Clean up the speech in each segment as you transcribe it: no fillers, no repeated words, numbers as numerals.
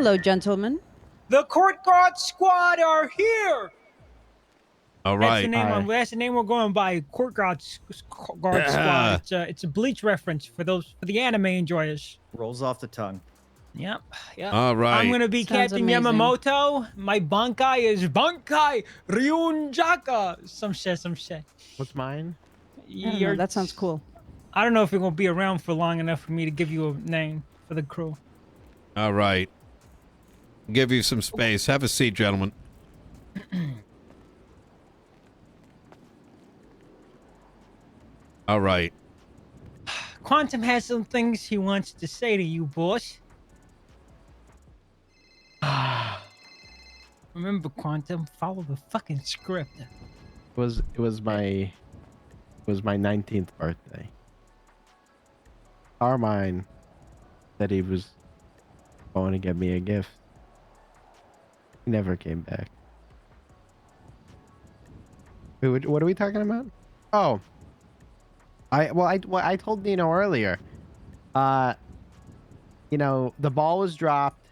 Hello, gentlemen. The court guard squad are here. All That's the right. name. That's the name we're going by. Court guard squad. It's a Bleach reference for the anime enjoyers. Rolls off the tongue. Yep. All right. I'm gonna be Sounds Captain amazing. Yamamoto. My bankai is Bankai Ryunjaka. Some shit. What's mine? I don't know, that sounds cool. I don't know if you're gonna be around for long enough for me to give you a name for the crew. All right. Give you some space. Have a seat, gentlemen. All right. Quantum has some things he wants to say to you, boss. Remember, Quantum, follow the fucking script. It was my 19th birthday. Carmine said he was going to get me a gift. He never came back. Wait, what are we talking about? Oh, I told Nino earlier. You know, the ball was dropped.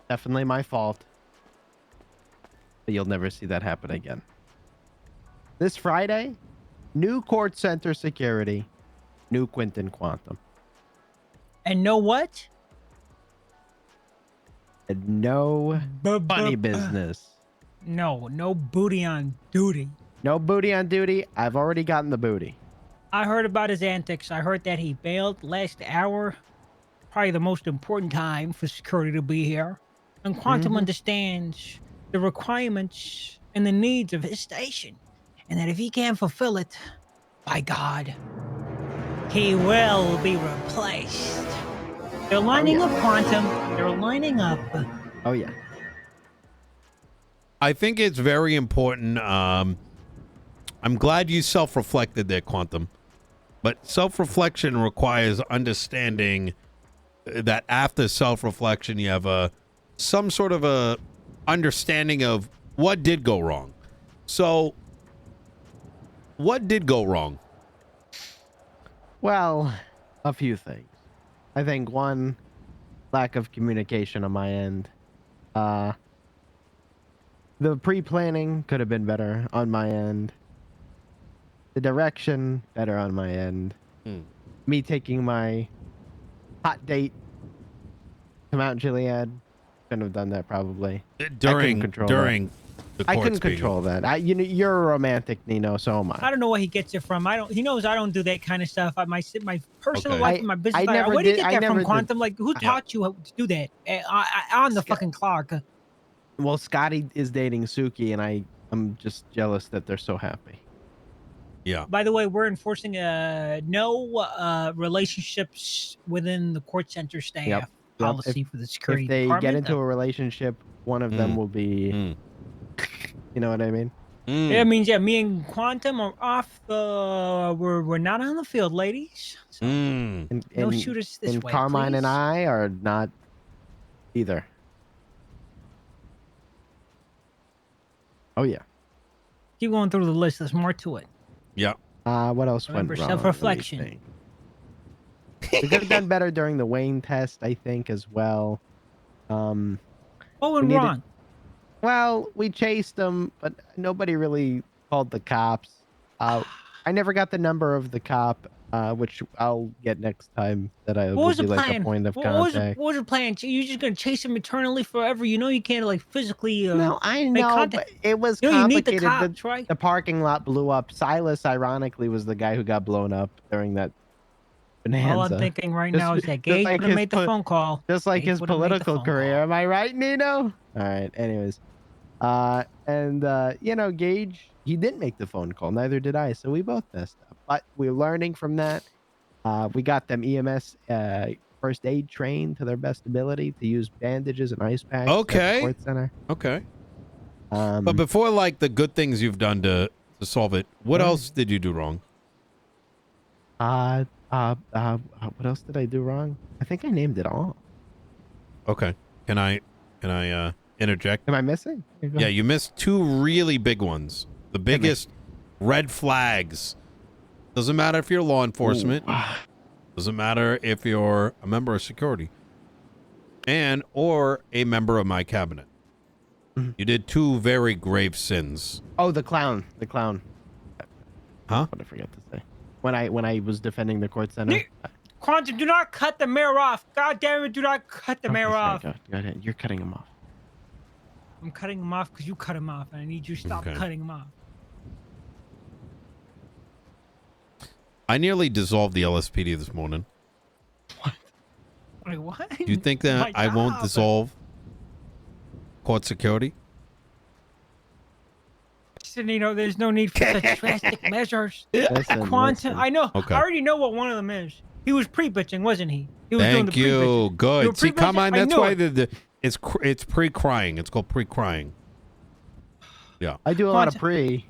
Definitely my fault. But you'll never see that happen again. This Friday, new court center security, new Quinton Quantum. And know what? And no funny business. No booty on duty. No booty on duty. I've already gotten the booty. I heard about his antics. I heard that he bailed last hour. Probably the most important time for security to be here. And Quantum understands the requirements and the needs of his station. And that if he can't fulfill it, by God, he will be replaced. They're lining up, Quantum. They're lining up. Oh, yeah. I think it's very important. I'm glad you self-reflected there, Quantum. But self-reflection requires understanding that after self-reflection, you have some sort of a understanding of what did go wrong. So, what did go wrong? Well, a few things. I think one, lack of communication on my end. The pre-planning could have been better on my end. The direction better on my end. Me taking my hot date to Mount Gilead, couldn't have done that probably. During the court I couldn't speaking. control that. You're a romantic, Nino. So am I don't know where he gets it from. He knows I don't do that kind of stuff. My personal Okay. life, and my business I life. never Where do you did- get I that never from, did- Quantum? Like, who taught you how to do that? On the fucking clock. Well, Scotty is dating Suki, and I'm just jealous that they're so happy. Yeah. By the way, we're enforcing no relationships within the court center staff Yep. policy for the security If they department. get into a relationship, one of them will be. You know what I mean? That means me and Quantum are off the. We're not on the field, ladies. So And, no and- shooters this and way, Carmine please. and I are not either. Oh yeah. Keep going through the list. There's more to it. Yeah. What else Remember, went wrong? Let me self-reflection. think. We could have done better during the Wayne test, I think, as well. What went needed- wrong? Well, we chased them, but nobody really called the cops. I never got the number of the cop, which I'll get next time. That I What will was be the like plan? a point of What was contact. the plan? You just gonna chase him eternally forever? You know you can't like physically. No, I make know, contact. but it was You know you need the complicated. cops, right? The parking lot blew up. Silas, ironically, was the guy who got blown up during that bonanza. All I'm thinking right Just- now is just that Gage like would have his made the po- phone call. Just like Gage his would've made the political phone career. call. Am I right, Nino? All right. Anyways, you know, Gage, he didn't make the phone call. Neither did I. So we both messed up. But we're learning from that. We got them EMS first aid trained to their best ability to use bandages and ice packs. At Okay. the court center. Okay. Um, But before, like, the good things you've done to solve it, what else did you do wrong? what else did I do wrong? I think I named it all. Okay. Can I interject? Am I missing? Yeah, you missed two really big ones. The biggest red flags. Doesn't matter if you're law enforcement. Doesn't matter if you're a member of security. and or a member of my cabinet. You did 2 very grave sins. Oh, the clown. The clown. Huh? What I forgot to say. When I was defending the court center. Quantum, do not cut the mayor off. God damn it, do not cut the mayor Okay, sorry, off. Go ahead. You're cutting him off. I'm cutting him off because you cut him off, and I need you to stop Okay. cutting him off. I nearly dissolved the LSPD this morning. Wait, what? Do you think that I won't dissolve court security? Nino, there's no need for such drastic measures. Listen, Quantum, listen. I know. Okay. I already know what one of them is. He was pre-bitching, wasn't he? He was doing the Thank you. pre-bitching. You Good. were See, come pre-bitching? on. I That's knew why it. it's pre-crying. It's called pre-crying. Yeah. I do a lot of Quantum- pre.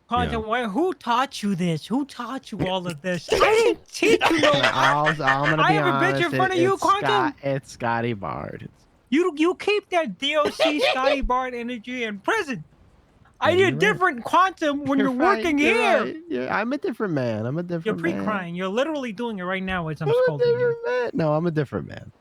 Quantum, Yeah. who taught you this? Who taught you all of this? I didn't teach you no. I'm gonna I be have a bitch honest. in front of you, it's Quantum. It's Scotty Bard. You keep that DOC Scotty Bart energy in prison. I You're need right. different Quantum when you're right, working you're here. right. I'm a different man. I'm a different You're man. pre-crying. You're literally doing it right now as I'm I'm a scolding you. different man. No, I'm a different man.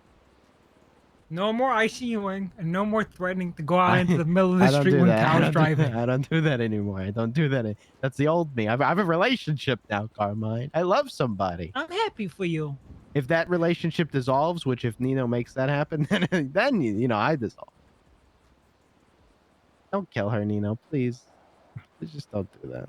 No more ICUing and no more threatening to go out into the middle of the I don't street do when that. I cows don't do driving. that. I don't do that anymore. I don't do that. That's the old me. I have a relationship now, Carmine. I love somebody. I'm happy for you. If that relationship dissolves, which if Nino makes that happen, then you know I dissolve. Don't kill her, Nino, please. Please just don't do that.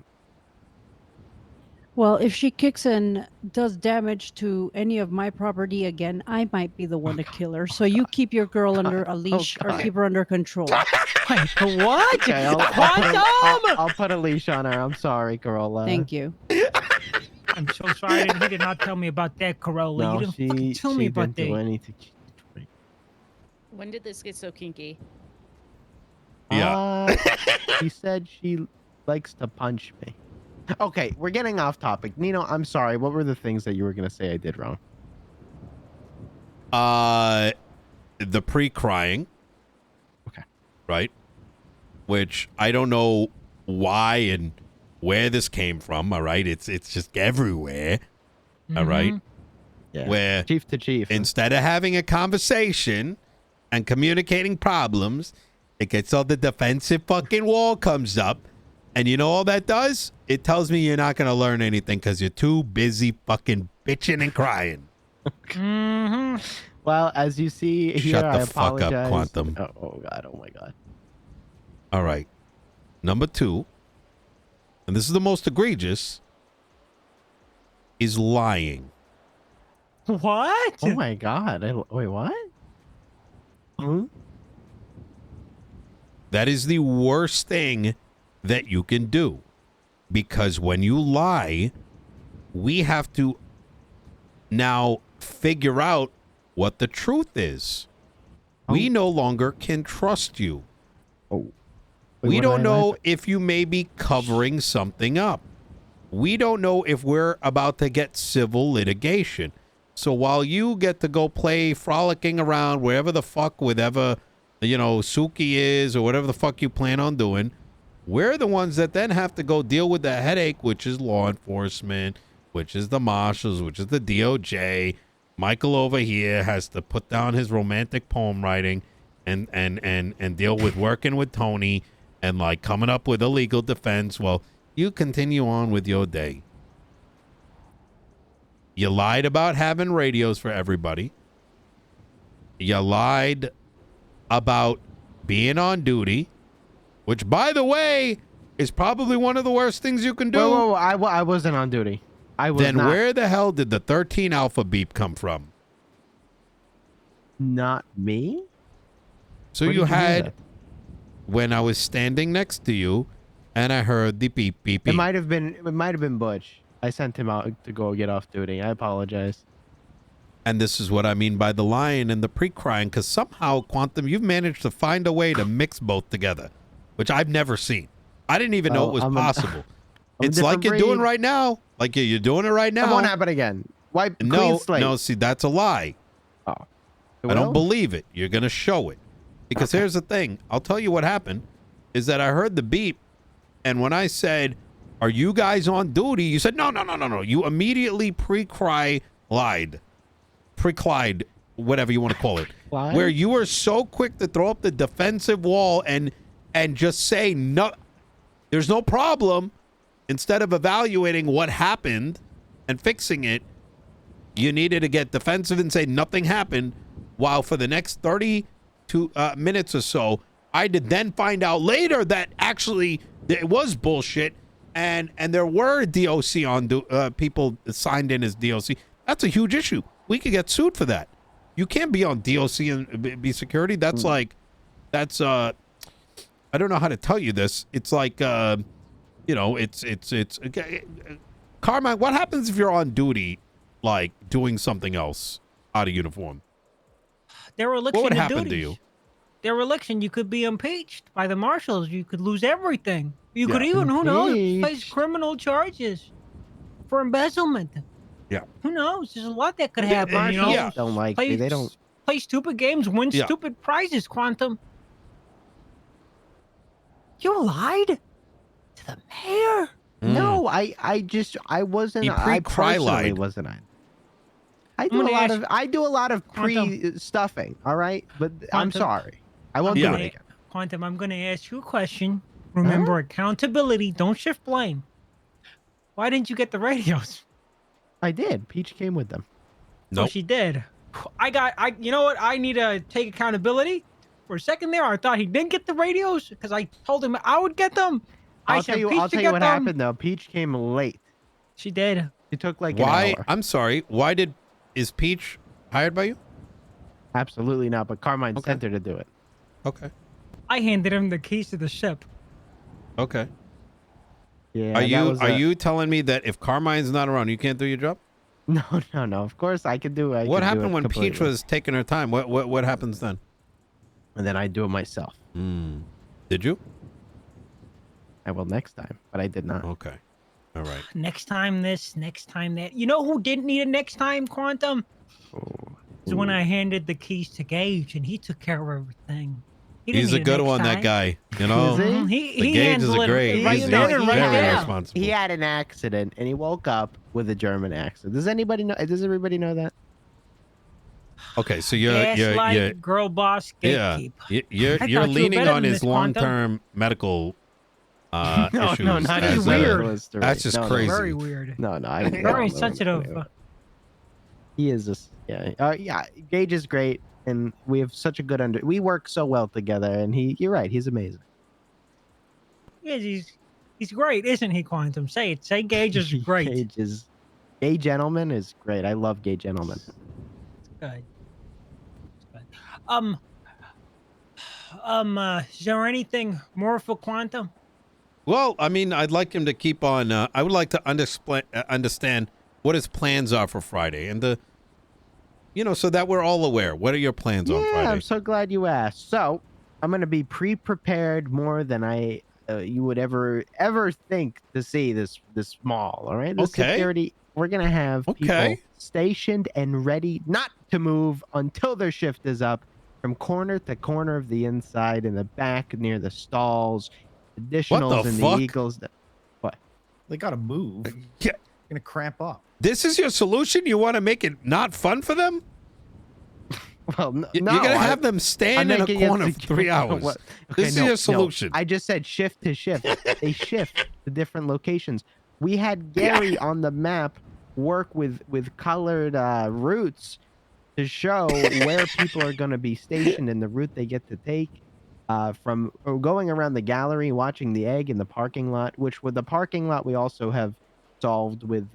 Well, if she kicks and does damage to any of my property again, I might be the one to kill her. So you keep your girl under a leash or God. keep her under control. Wait, what? Okay, I'll put a leash on her. I'm sorry, Corolla. Thank you. I'm so sorry. He did not tell me about that, Corolla. No, You didn't she fucking tell me about didn't do that. anything. When did this get so kinky? Yeah. She said she likes to punch me. Okay, we're getting off topic. Nino, I'm sorry. What were the things that you were going to say I did wrong? The pre-crying. Okay. Right? Which I don't know why and where this came from, all right? It's just everywhere. All right? Mhm. Yeah. Where Chief to chief. instead of having a conversation and communicating problems, it gets all the defensive fucking wall comes up. And you know all that does? It tells me you're not going to learn anything because you're too busy fucking bitching and crying. Mhm. Well, as you see here, Shut the I fuck up, apologize. Quantum. Oh God. Oh my God. All right. Number 2, and this is the most egregious, is lying. What? Oh my God. Wait, what? Hmm? That is the worst thing that you can do. Because when you lie, we have to now figure out what the truth is. We no longer can trust you. Oh. We Wait, what don't did I lie know about? if you may be covering something up. We don't know if we're about to get civil litigation. So while you get to go play frolicking around wherever the fuck, whatever, Suki is or whatever the fuck you plan on doing, we're the ones that then have to go deal with the headache, which is law enforcement, which is the marshals, which is the DOJ. Michael over here has to put down his romantic poem writing and deal with working with Tony and like coming up with a legal defense. Well, you continue on with your day. You lied about having radios for everybody. You lied about being on duty, which, by the way, is probably one of the worst things you can do. Whoa, I wasn't on duty. I was Then not. where the hell did the 13 alpha beep come from? Not me? So Where you did hear had that? when I was standing next to you and I heard the beep, beep, beep. It might have been Butch. I sent him out to go get off duty. I apologize. And this is what I mean by the lying and the pre-crying, because somehow, Quantum, you've managed to find a way to mix both together, which I've never seen. I didn't even know it was possible. I'm a It's like different you're doing breed. right now. Like you're doing it right That won't now. happen again. Wipe clean No, slate. no, see, that's a lie. Oh. It I don't will? believe it. You're going to show it. Because here's the thing. I'll tell you what happened is that I heard the beep. And when I said, are you guys on duty? You said, no. You immediately pre-cry lied. Pre-clied whatever you want to call it, Why? where you were so quick to throw up the defensive wall and just say no, there's no problem, instead of evaluating what happened and fixing it. You needed to get defensive and say nothing happened, while for the next 32 minutes or so, I did then find out later that actually it was bullshit, and there were DOC on people signed in as DOC. That's a huge issue. We could get sued for that. You can't be on DOC and be security. That's like, that's I don't know how to tell you this. It's like it's okay. Carmine, what happens if you're on duty, like doing something else out of uniform? Dereliction What would of happen to duties. you? Dereliction, you could be impeached by the marshals. You could lose everything. You could Yeah. even, who knows, face Impeached. criminal charges for embezzlement. Yeah. Who knows? There's a lot that could happen. You know, Yeah. Don't like me. They don't. play stupid games, win Yeah. stupid prizes. Quantum, you lied to the mayor. No, I wasn't. He I pre-cry personally lied. wasn't. I I'm gonna do a lot of Quantum. pre-stuffing. All right, but I'm Quantum. sorry. I won't Yeah. do it again. Quantum, I'm going to ask you a question. Remember, accountability. Don't shift blame. Why didn't you get the radios? I did. Peach came with them. So Nope. she did. You know what? I need to take accountability. For a second there, I thought he didn't get the radios because I told him I would get them. I I'll said tell you. Peach I'll to tell you get what them. happened though. Peach came late. She did. She took like Why? an hour. I'm sorry. Why is Peach hired by you? Absolutely not. But Carmine sent her to do it. Okay. I handed him the keys to the ship. Okay. Yeah. Are you telling me that if Carmine's not around, you can't do your job? No. Of course I could do it. What happened when Peach was taking her time? What happens then? And then I do it myself. Did you? I will next time, but I did not. Okay. All right. Next time this, next time that. You know who didn't need it next time, Quantum? Is when I handed the keys to Gage and he took care of everything. He didn't He's a need it good next one, that time. guy. You know, Is he? Mhm. the He Gage is handled a it great. right He's then and right very there. responsible. He had an accident and he woke up with a German accent. Does anybody know? Does everybody know that? Okay, so you're Gaslight, girl boss, yeah, gatekeep. you're I thought you're you were leaning better on than his this, Quantum. long-term medical No, issues. not as It's even weird. close to That's it. just No, crazy. Very weird. No, I Very no, sensitive. no. He is just yeah. Gage is great, and we have such a good we work so well together. And you're right, he's amazing. Yes, he's great, isn't he, Quantum? Say it. Say Gage is great. Gay Gentleman is great. I love Gay Gentleman. Good. Good. Is there anything more for Quantum? Well, I mean, I'd like him to keep on. I would like to understand what his plans are for Friday, and so that we're all aware. What are your plans on Yeah, Friday? I'm so glad you asked. So I'm gonna be pre-prepared more than you would ever think to see this mall. All right, the Okay. security. We're gonna have people Okay. stationed and ready not to move until their shift is up, from corner to corner of the inside, in the back near the stalls, additionals in fuck? the Eagles. They gotta move. Yeah. Gonna cramp up. This is your solution? You want to make it not fun for them? Well, no, You're gonna have them I'm stand in a making it corner for 3 hours. What? This is your solution. I just said shift to shift. They shift to different locations. We had Gary on the map work with colored routes to show where people are going to be stationed and the route they get to take. From going around the gallery, watching the egg in the parking lot, which with the parking lot we also have solved with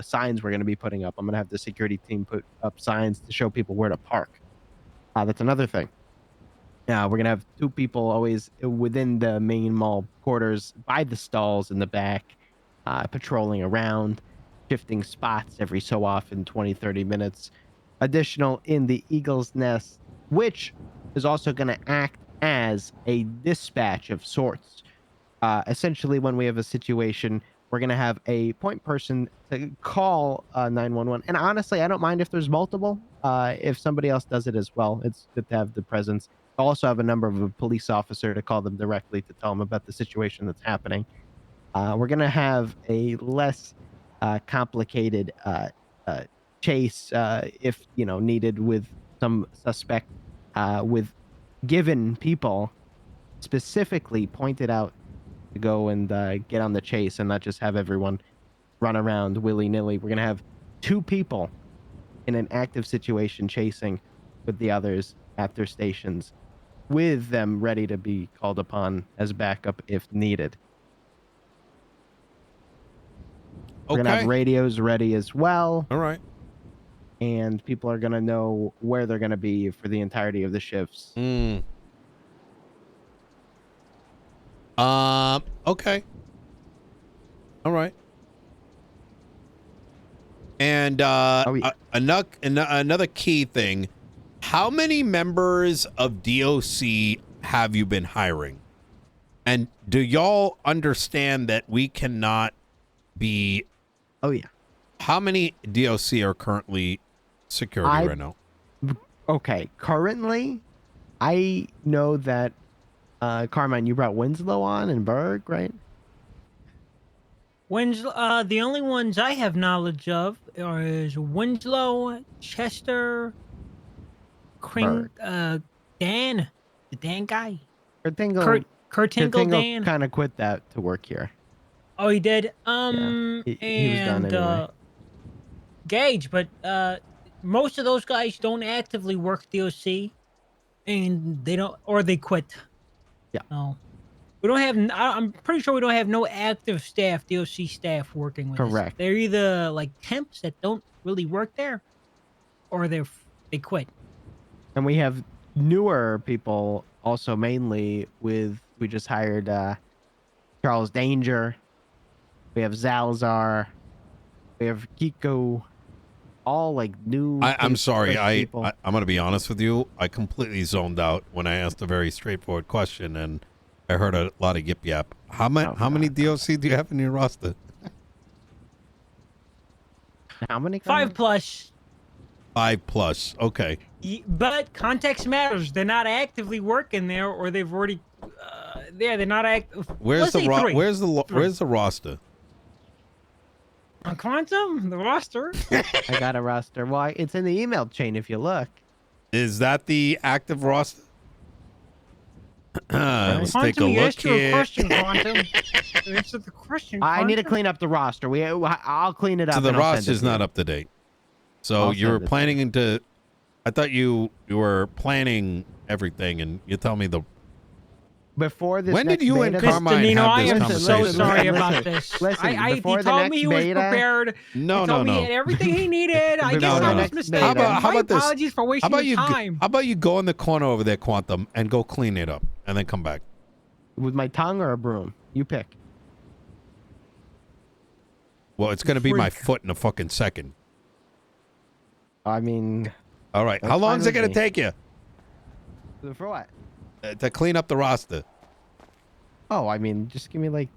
signs we're going to be putting up. I'm going to have the security team put up signs to show people where to park. That's another thing. We're going to have 2 people always within the main mall quarters by the stalls in the back, patrolling around, shifting spots every so often, 20-30 minutes. Additional in the Eagle's Nest, which is also going to act as a dispatch of sorts. Essentially, when we have a situation, we're going to have a point person to call 911. And honestly, I don't mind if there's multiple. If somebody else does it as well, it's good to have the presence. Also have a number of a police officer to call them directly to tell them about the situation that's happening. We're going to have a less complicated chase if needed, with some suspect with given people specifically pointed out to go and get on the chase and not just have everyone run around willy-nilly. We're going to have 2 people in an active situation chasing with the others at their stations, with them ready to be called upon as backup if needed. We're going to have radios ready as well. All right. And people are going to know where they're going to be for the entirety of the shifts. Okay. All right. And another key thing, how many members of DOC have you been hiring? And do y'all understand that we cannot be... Oh, yeah. How many DOC are currently security right now? Okay. Currently, I know that, Carmine, you brought Winslow on and Berg, right? Winslow, the only ones I have knowledge of is Winslow, Chester, Dan, the Dan guy. Kurt Tingle Dan. kind of quit that to work here. Oh, he did. He was done anyway. Gage, but most of those guys don't actively work DOC, and they don't, or they quit. Yeah. No. We don't have. I'm pretty sure we don't have no active staff, DOC staff working with us. Correct. They're either like temps that don't really work there, or they quit. And we have newer people also, mainly we just hired Charles Danger. We have Zalzar. We have Kiko. All like new. I'm sorry. I'm people. going to be honest with you. I completely zoned out when I asked a very straightforward question, and I heard a lot of yip yap. How many DOC do you have in your roster? How many? 5+. 5+. Okay. But context matters. They're not actively working there, or they've already. They're not active. Where's the roster? On Quantum, the roster. I got a roster. Well, it's in the email chain if you look. Is that the active roster? Let's take a Quantum, you look asked you a here. question, Quantum. Answer the question. I need to Quantum. clean up the roster. I'll clean it up. So the and I'll send roster's it to not you. up to date. So I'll you were send it to planning to... I thought you were planning everything, and you tell me the... Before this. When did next you and beta- Carmine Mr. Nino, have I this am conversation? so sorry Listen, about this. listen, He before the told next me he was beta- prepared. No, he no, told me no. he had everything he needed. I No, guess no, I no. was mistaken. How about this? Apologies for How wasting about your you? time. How about you go in the corner over there, Quantum, and go clean it up, and then come back? With my tongue or a broom? You pick. Well, it's going to be my Freak. foot in a fucking second. I mean, All right. That's How long fine is it with going me. to take you for what? to clean up the roster? Oh, I mean, just give me like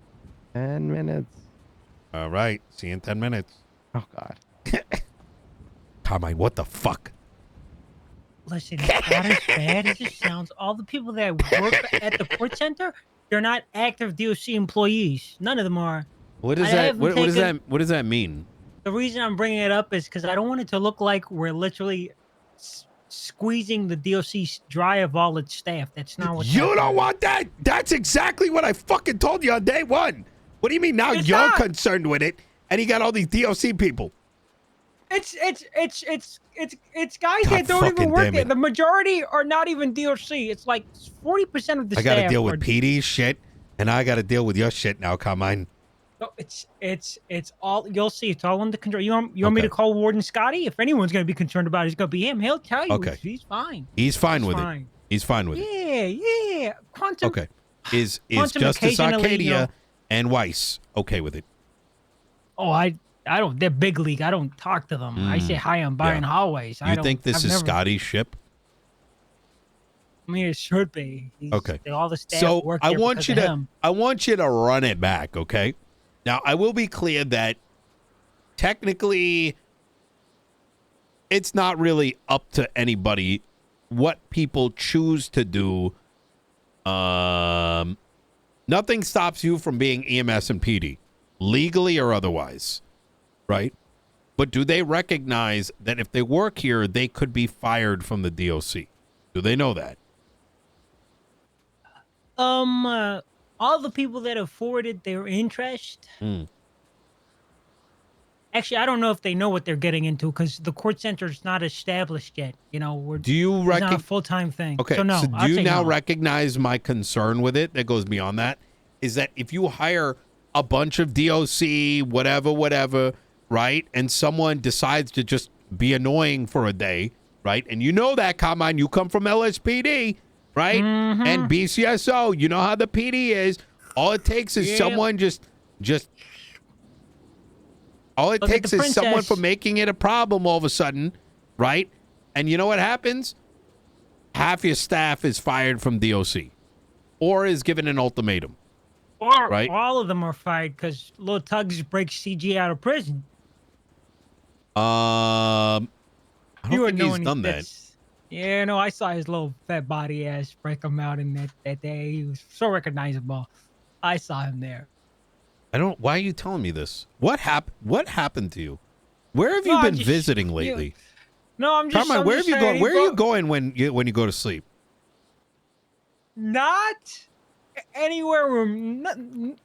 10 minutes. All right. See you in 10 minutes. Oh, God. Carmine, what the fuck? Listen, it's not as bad as it sounds. All the people that work at the port center, they're not active DOC employees. None of them are. What does I that? haven't What does that mean? The reason I'm bringing it up is because I don't want it to look like we're literally squeezing the DOC dry of all its staff. That's not what. You don't want that. That's exactly what I fucking told you on day one. What do you mean now It's you're not. concerned with it, and you got all these DOC people? It's guys God that don't fucking even work damn there. it. The majority are not even DOC. It's like 40% of the I staff. got to deal are- with PD's shit, and I got to deal with your shit now, Carmine. No, it's all. You'll see. It's all under control. You want me Okay. to call Warden Scotty? If anyone's going to be concerned about it, it's going to be him. He'll tell you. Okay. He's fine. He's fine He's with it. fine. He's fine with it. Yeah. Quantum. Okay. Is Quantum Justice occasionally, Arcadia and Weiss okay with it? Oh, I don't. They're big league. I don't talk to them. I say hi on by in hallways. You think this is Scotty's ship? I mean, it should be. Okay. All the staff So work I there want because you of to him. I want you to run it back, okay? Now I will be clear that technically it's not really up to anybody what people choose to do. Nothing stops you from being EMS and PD, legally or otherwise, right? But do they recognize that if they work here, they could be fired from the DOC? Do they know that? All the people that have forwarded their interest. Actually, I don't know if they know what they're getting into because the court center is not established yet. You know, Do you it's not a recognize? full-time thing. Okay, so no. so I'll do you say now no. recognize my concern with it that goes beyond that? Is that if you hire a bunch of DOC, whatever, right, and someone decides to just be annoying for a day, right, and you know that, Carmine, you come from LSPD, right, and BCSO, you know how the PD is. All it takes is someone just. All it Look at takes the is someone princess. for making it a problem all of a sudden, right? And you know what happens? Half your staff is fired from DOC or is given an ultimatum. Or right? all of them are fired because Lil Tugs breaks CG out of prison. I don't think he's done that. Yeah, no, I saw his little fat body ass break him out in that day. He was so recognizable. I saw him there. I don't. Why are you telling me this? What happened to you? Where have you No, I'm been just- visiting lately? No, I'm just. Carmine, I'm where just have you saying, gone? Where are you going when you go to sleep? Not anywhere.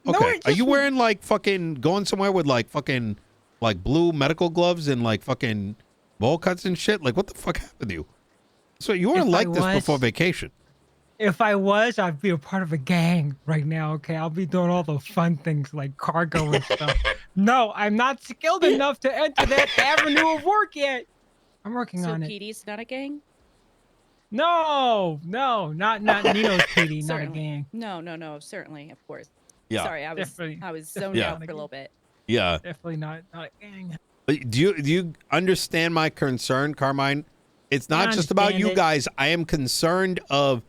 Okay. Are you wearing like fucking going somewhere with like fucking like blue medical gloves and like fucking bowl cuts and shit? Like what the fuck happened to you? So you weren't If I like this was- before vacation. If I was, I'd be a part of a gang right now. Okay, I'll be doing all the fun things like cargo and stuff. No, I'm not skilled enough to enter that avenue of work yet. I'm working So on it. PD's not a gang? No, not Nino's PD, not a Certainly. gang. No, certainly, of course. Yeah. Sorry, I was Definitely zoned Yeah. out for a little bit. Yeah. Definitely not a gang. But do you understand my concern, Carmine? It's not I just about understand you it. guys. I am concerned of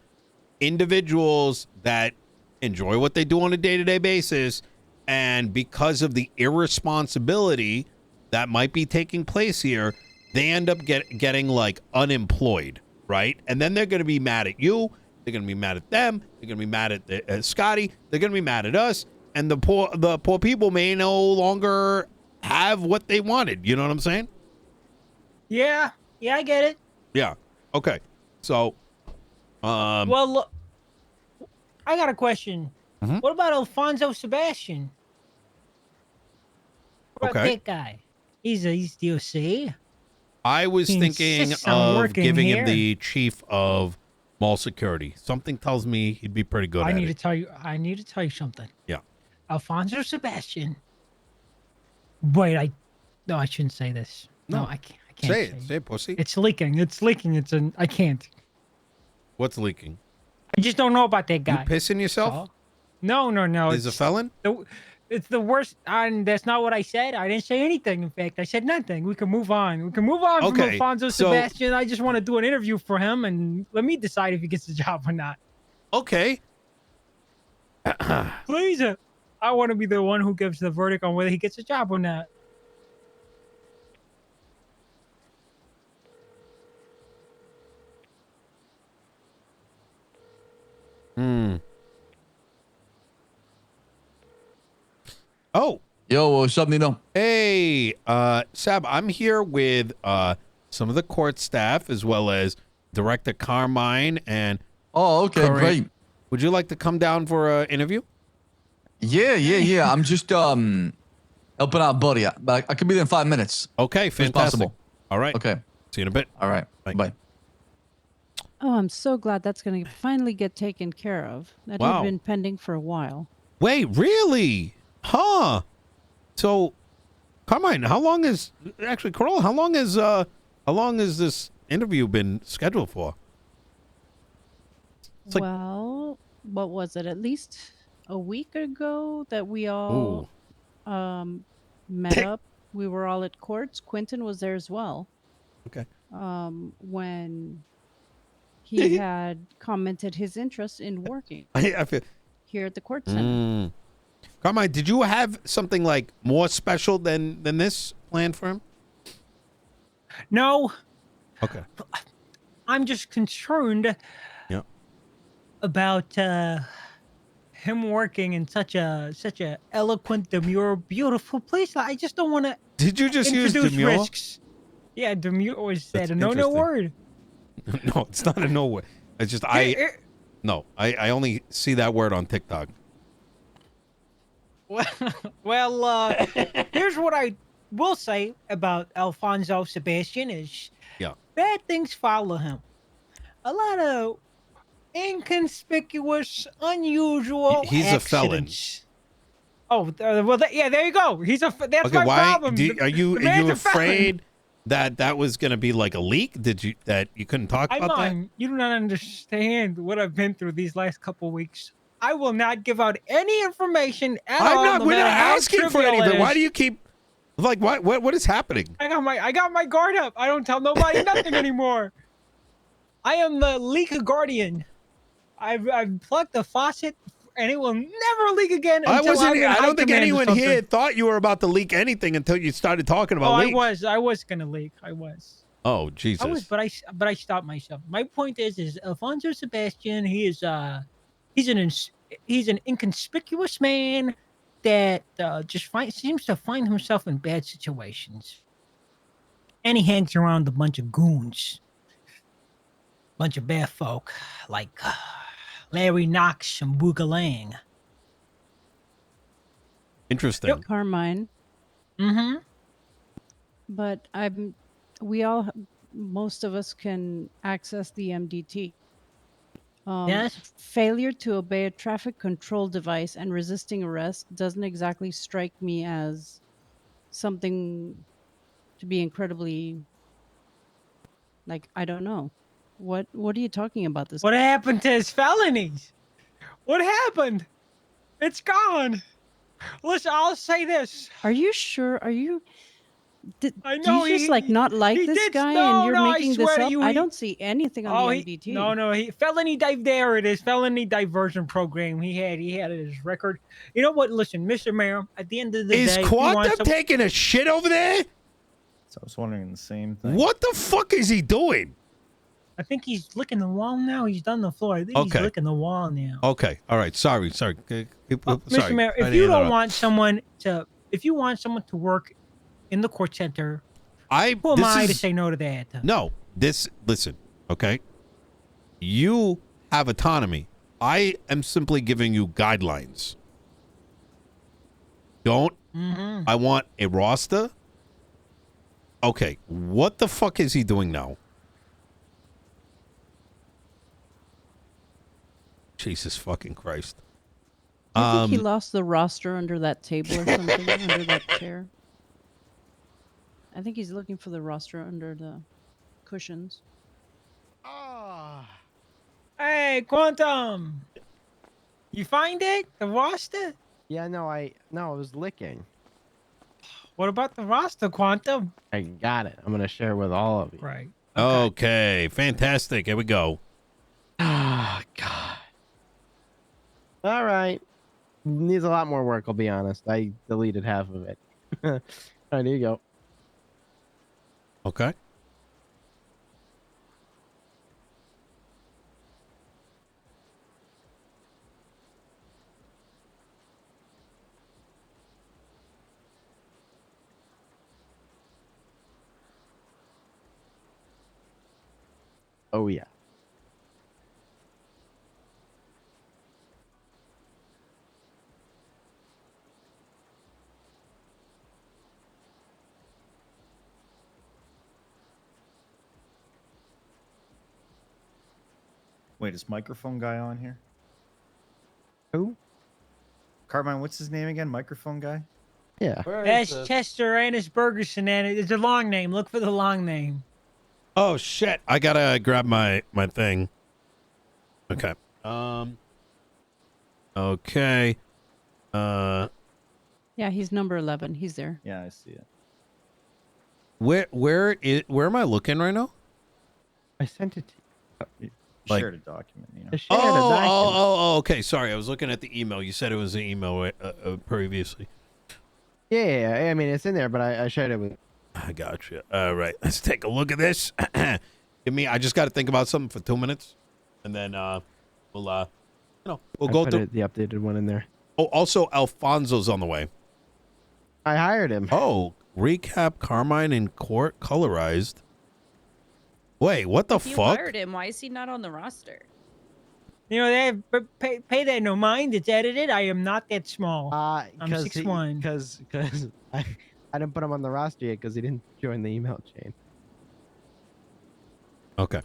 individuals that enjoy what they do on a day-to-day basis, and because of the irresponsibility that might be taking place here, they end up getting like unemployed, right? And then they're going to be mad at you. They're going to be mad at them. They're going to be mad at Scotty. They're going to be mad at us. And the poor people may no longer have what they wanted. You know what I'm saying? Yeah, I get it. Yeah. Okay. So, Well, look, I got a question. Mhm. What about Alonso Sebastian? What about Okay. that guy? He's DOC. I was He thinking insists on of working giving him here. the chief of mall security. Something tells me he'd be pretty good I at need to it. tell you. I need to tell you something. Yeah. Alfonso Sebastian. Wait, I shouldn't say this. No, No. I can't Say it. Say it, pussy. It's leaking. I can't. What's leaking? I just don't know about that You guy. pissing yourself? No. Is a felon? It's the worst. And that's not what I said. I didn't say anything. In fact, I said nothing. We can move on. From Okay, Alfonso so- Sebastian. I just want to do an interview for him and let me decide if he gets the job or not. Okay. Please. I want to be the one who gives the verdict on whether he gets a job or not. Oh, Yo, what's up, Nino? hey, Sab, I'm here with some of the court staff as well as Director Carmine. And Oh, okay, Current- great. would you like to come down for an interview? Yeah. I'm just helping out buddy. But I could be there in 5 minutes. Okay, It's fantastic. possible. All right. Okay. See you in a bit. All right. Bye. Bye. Oh, I'm so glad that's going to finally get taken care of. That Wow. had been pending for a while. Wait, really? Huh? So, Carmine, Corolla, how long has this interview been scheduled for? It's like- Well, what was it? At least a week ago that we all met up. We were all at courts. Quinton was there as well. Okay. When he had commented his interest in working I feel. here at the court center. Mm. Carmine, did you have something like more special than this planned for him? No, Okay. I'm just concerned Yeah. about him working in such a eloquent, demure, beautiful place. I just don't want to Did you just use introduce demure? risks. Yeah, demure was That's that a no interesting. word? No, it's not a no word. It's just I only see that word on TikTok. Well, here's what I will say about Alfonso Sebastian is Yeah. bad things follow him. A lot of inconspicuous, unusual He's a felon. accidents. Oh, yeah, there you go. That's Okay, my why problem. are you The man's a felon. afraid that was going to be like a leak? Did you couldn't talk about that? You do not understand what I've been through these last couple weeks. I will not give out any information at all. I'm not. No We're not matter how asking for trivial it anything. Why is. do you keep like what is happening? I got my guard up. I don't tell nobody nothing anymore. I am the leak guardian. I've plugged the faucet, and it will never leak again I until wasn't. I'm in I high don't think command or anyone here something. thought you were about to leak anything until you started talking about Oh, leaks. I was gonna leak. I was. Oh Jesus! I was, but I stopped myself. My point is Alfonso Sebastian. He's an inconspicuous man that just seems to find himself in bad situations, and he hangs around a bunch of goons, bunch of bad folk like Larry Knox and Boogalang. Interesting. Carmine. Mm-hmm. But most of us can access the MDT. Yes. Failure to obey a traffic control device and resisting arrest doesn't exactly strike me as something to be incredibly, like, I don't know. What are you talking about this? What happened to his felonies? What happened? It's gone. Listen, I'll say this. Are you sure? Are you I do know you just like not like he this did- guy no, and you're no, I making swear this to up? you, I he- don't see anything on the MDT. Felony there it is. Felony diversion program. He had his record. You know what? Listen, Mr. Mayor, at the end of the Is day, if you want Quantum taking a shit over there? So I was wondering the same thing. What the fuck is he doing? I think he's licking the wall now. He's done the floor. I think he's Okay. licking the wall now. Okay. All right. Sorry. Sorry. Mr. Mayor, if you don't want someone to work in the court center, who am I to say no to that? No. Listen. Okay. You have autonomy. I am simply giving you guidelines. Don't. Mm-hmm. I want a roster. Okay. What the fuck is he doing now? Jesus fucking Christ. I think he lost the roster under that table or something, under that chair. I think he's looking for the roster under the cushions. Hey, Quantum. You find it? The roster? Yeah, no, I was licking. What about the roster, Quantum? I got it. I'm gonna share with all of you. Right. Okay. Fantastic. Here we go. Ah, God. All right. Needs a lot more work, I'll be honest. I deleted half of it. All right, here you go. Okay. Oh, yeah. Wait, is microphone guy on here? Who? Carmine, what's his name again? Microphone guy? Yeah. That's Chester Annis Bergerson, and it's a long name. Look for the long name. Oh shit! I gotta grab my thing. Okay. Okay. Yeah, he's number 11. He's there. Yeah, I see it. Where am I looking right now? I sent it to you. You Like- shared a document, you know. I shared a document. Okay. Sorry, I was looking at the email. You said it was an email previously. Yeah, I mean, it's in there, but I shared it with. I got you. All right, let's take a look at this. I just got to think about something for 2 minutes, and then we'll I go put through. the updated one in there. Oh, also Alfonso's on the way. I hired him. Oh, Recap Carmine in court colorized. Wait, what the If you fuck? hired him, why is he not on the roster? You know, they have, pay that no mind. It's edited. I am not that small. I'm Because 6'1". because I didn't put him on the roster yet because he didn't join the email chain. Okay.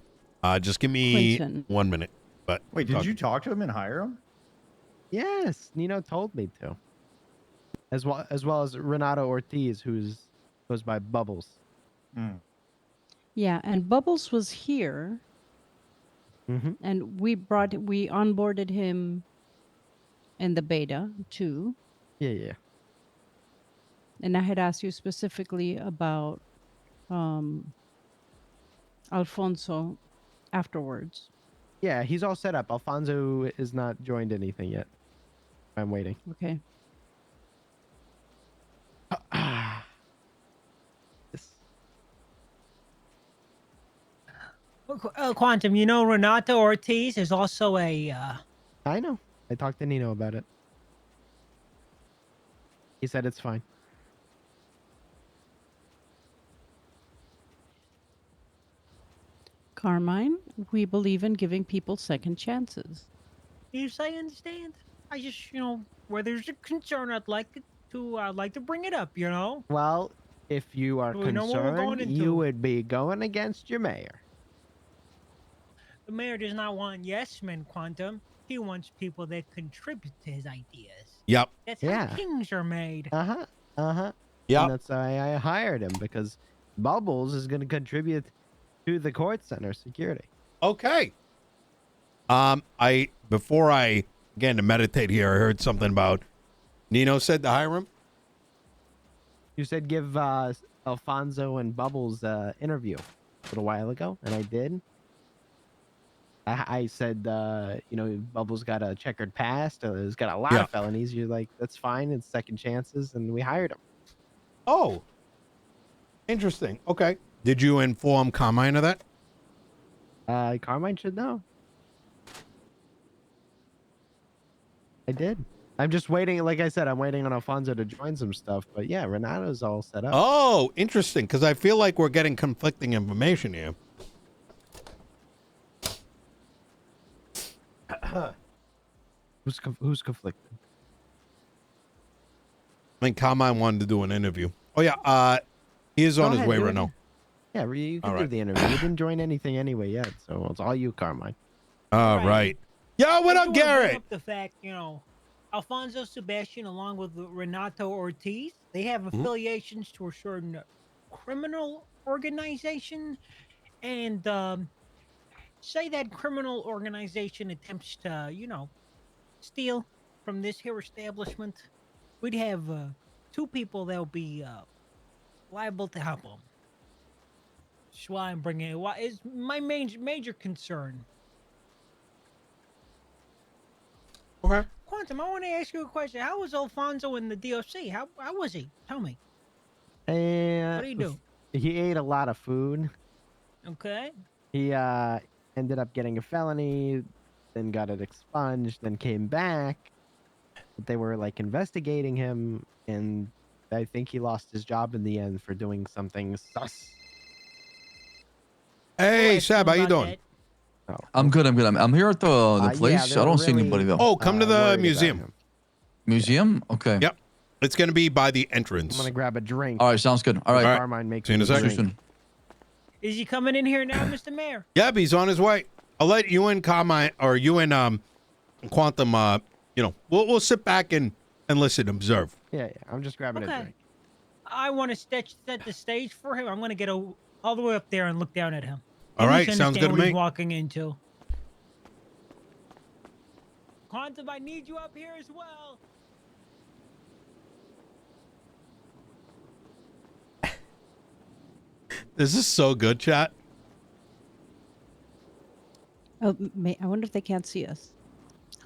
Just give me Quinton. 1 minute. But Wait, did you talk to him and hire him? Yes, Nino told me to. As well as Renato Ortiz, goes by Bubbles. Mm. Yeah, and Bubbles was here, Mm-hmm. and we onboarded him in the beta too. Yeah. And I had asked you specifically about Alfonso afterwards. Yeah, he's all set up. Alfonso is not joined anything yet. I'm waiting. Okay. Yes. Quantum, you know, Renato Ortiz is also a. I know. I talked to Nino about it. He said it's fine. Carmine, we believe in giving people second chances. Yes, I understand. I just, you know, where there's a concern, I'd like to bring it up. You know. Well, if you are We know what we're going concerned, you into. would be going against your mayor. The mayor does not want yes men, Quantum. He wants people that contribute to his ideas. Yep. That's Yeah. how kings are made. Uh-huh. And Yep. that's why I hired him, because Bubbles is going to contribute to the court center security. Okay. Before I began to meditate here, I heard something about Nino said to hire him. You said give Alfonso and Bubbles interview a little while ago, and I did. I said, Bubbles got a checkered past. He's got a lot Yeah. of felonies. You're like, that's fine. It's second chances, and we hired him. Oh. Interesting. Okay. Did you inform Carmine of that? Carmine should know. I did. I'm just waiting. Like I said, I'm waiting on Alfonso to join some stuff. But yeah, Renato's all set up. Oh, interesting. Because I feel like we're getting conflicting information here. Who's conflicted? I think Carmine wanted to do an interview. Oh, yeah. He is on his way right now. Yeah, you can All do right. the interview. You didn't join anything anyway yet, so it's all you, Carmine. All Right. right. Yo, what I up, do wanna bring Garrett? up the fact, you know, Alfonso Sebastian, along with Renato Ortiz, they have affiliations to a certain criminal organization, and say that criminal organization attempts to, you know, steal from this here establishment, we'd have two people that will be liable to help them. That's why I'm bringing it. Why is my major concern. Okay. Quantum, I want to ask you a question. How was Alfonso in the DOC? How was he? Tell me. And What do you do? He ate a lot of food. Okay. He ended up getting a felony, then got it expunged, then came back. But they were like investigating him, and I think he lost his job in the end for doing something sus. Hey, I'll ask Seb, him how you about doing? that. Oh. I'm good. I'm here at the Yeah, place. they I were don't see really, anybody though. Oh, come to the worried about museum. him. Museum? Okay. Yep. It's going to be by the I'm entrance. gonna grab a drink. All right. Sounds good. All right. All right. Carmine makes See you in a me second. See you drink. soon. Is he coming in here now, Mr. Mayor? Yep, he's on his way. I'll let you and Carmine, or you and Quantum, we'll sit back and listen, observe. Yeah, I'm just grabbing a Okay. drink. I want to set the stage for him. I'm going to get all the way up there and look down at him. All At right, least sounds understand good to what he's me. walking into. Quantum, I need you up here as well. This is so good, chat. Oh, I wonder if they can't see us.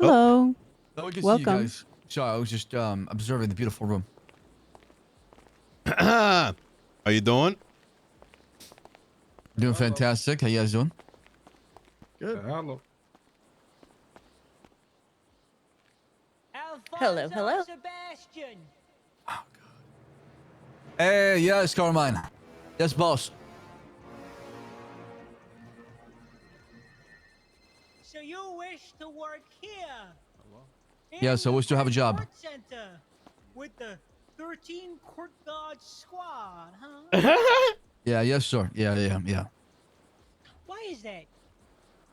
Hello. No, we can see Welcome. you guys. Sorry, I was just observing the beautiful room. How you doing? Doing fantastic. How you guys doing? Good. Alfonso Hello. Sebastian. Hey, yes, Carmine. Yes, boss. So you wish to work here? Yes, I wish to have a job. Court center with the 13 court guard squad, huh? Yeah, yes, sir. Yeah. Why is that?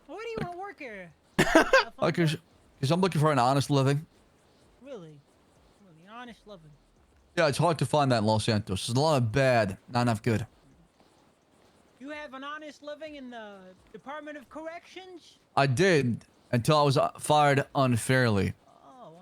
Why do you want to work here? Because I'm looking for an honest living. Really honest living. Yeah, it's hard to find that in Los Santos. There's a lot of bad, not enough good. You have an honest living in the Department of Corrections? I did until I was fired unfairly. Oh,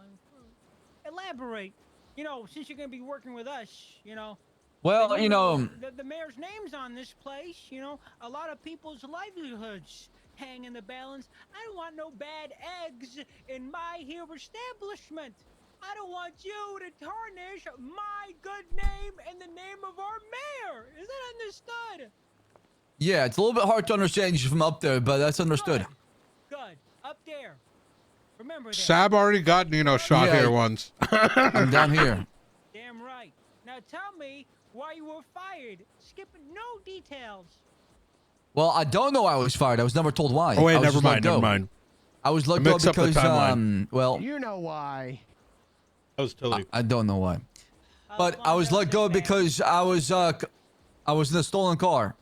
elaborate. You know, since you're going to be working with us, you know. Well, and you know, the mayor's name's on this place, you know. A lot of people's livelihoods hang in the balance. I don't want no bad eggs in my here establishment. I don't want you to tarnish my good name and the name of our mayor. Is that understood? yeah, it's a little bit hard to understand you from up there, but that's understood. Good. Up there. Remember that. Sab already got Nino shot Yeah. here once. I'm down here. Damn right. Now tell me why you were fired. Skipping no details. Well, I don't know why I was fired. I was never told why. Oh wait, I was never just let mind, go. never mind. I was let I go mixed up the because, timeline. well, You know why. That was totally. I don't know why. But I was let go because I was in a stolen car,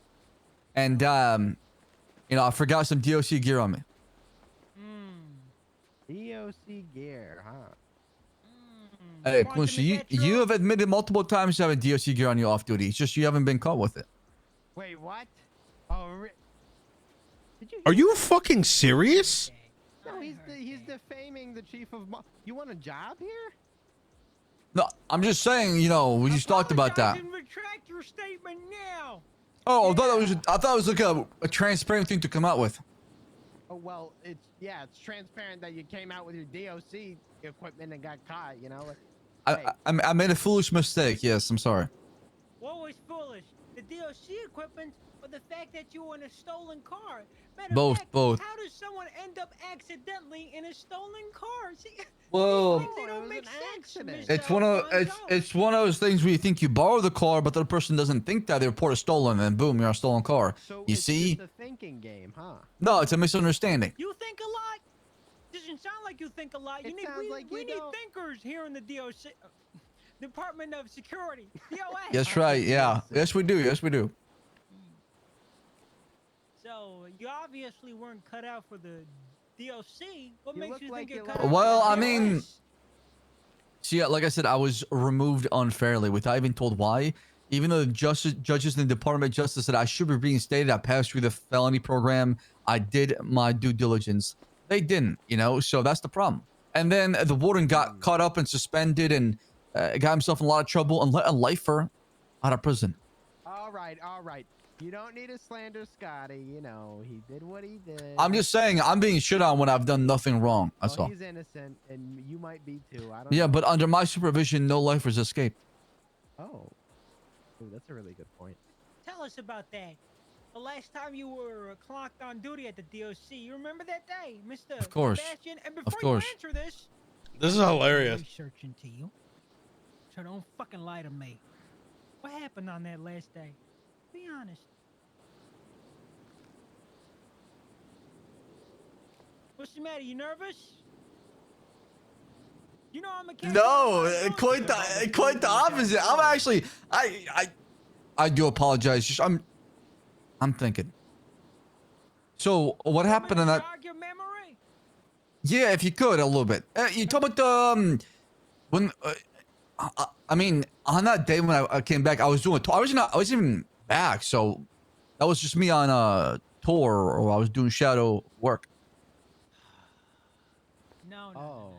and you know, I forgot some DOC gear on me. DOC gear, huh? Hey, Quincy, you have admitted multiple times to having DOC gear on you off duty. It's just you haven't been caught with it. Wait, what? Oh, did you? Are you fucking serious? No, he's defaming the chief of. You want a job here? No, I'm just saying, you know, we just talked about that. And retract your statement now. Oh, I thought it was like a transparent thing to come out with. Oh well, it's transparent that you came out with your DOC equipment and got caught. You know. I made a foolish mistake. Yes, I'm sorry. What was foolish? The DOC equipment or the fact that you were in a stolen car? Both. How does someone end up accidentally in a stolen car? See, Well, these things, they don't make sense. Mr. it's one of those things where you think you borrow the car, but the other person doesn't think that they report it stolen, and boom, you're a stolen car. So You it's see? just a thinking game, huh? No, it's a misunderstanding. You think a lot? Doesn't sound like you think a lot. It sounds like we you need don't. thinkers here in the DOC, Department of Security, DOS. That's right. Yeah. Yes, we do. Yes, we do. So you obviously weren't cut out for the DOC. What You makes look you like think you're you cut look- out? Well, for I the mean, DOS? see, like I said, I was removed unfairly without even told why. Even though the judges in the Department of Justice said I should be reinstated, I passed through the felony program. I did my due diligence. They didn't, you know, so that's the problem. And then the warden got caught up and suspended and got himself in a lot of trouble and let a lifer out of prison. All right. You don't need to slander Scotty. You know, he did what he did. I'm just saying, I'm being shit on when I've done nothing wrong. That's Well, all. he's innocent, and you might be too. I don't Yeah, know. but under my supervision, no lifers escaped. Oh. Ooh, that's a really good point. Tell us about that. The last time you were clocked on duty at the DOC, you remember that day, Mr. Of course. Sebastian? And Of before course. you answer this, This is hilarious. research into you. So don't fucking lie to me. What happened on that last day? Be honest. What's the matter? You nervous? You know I'm a cat. No, quite the opposite. I'm actually, I do apologize. Just I'm thinking. So what happened in that? Jog your memory? Yeah, if you could a little bit. You talk about the when I mean on that day when I came back, I was doing a tour. I wasn't even back, so that was just me on a tour, or I was doing shadow work. No. Oh.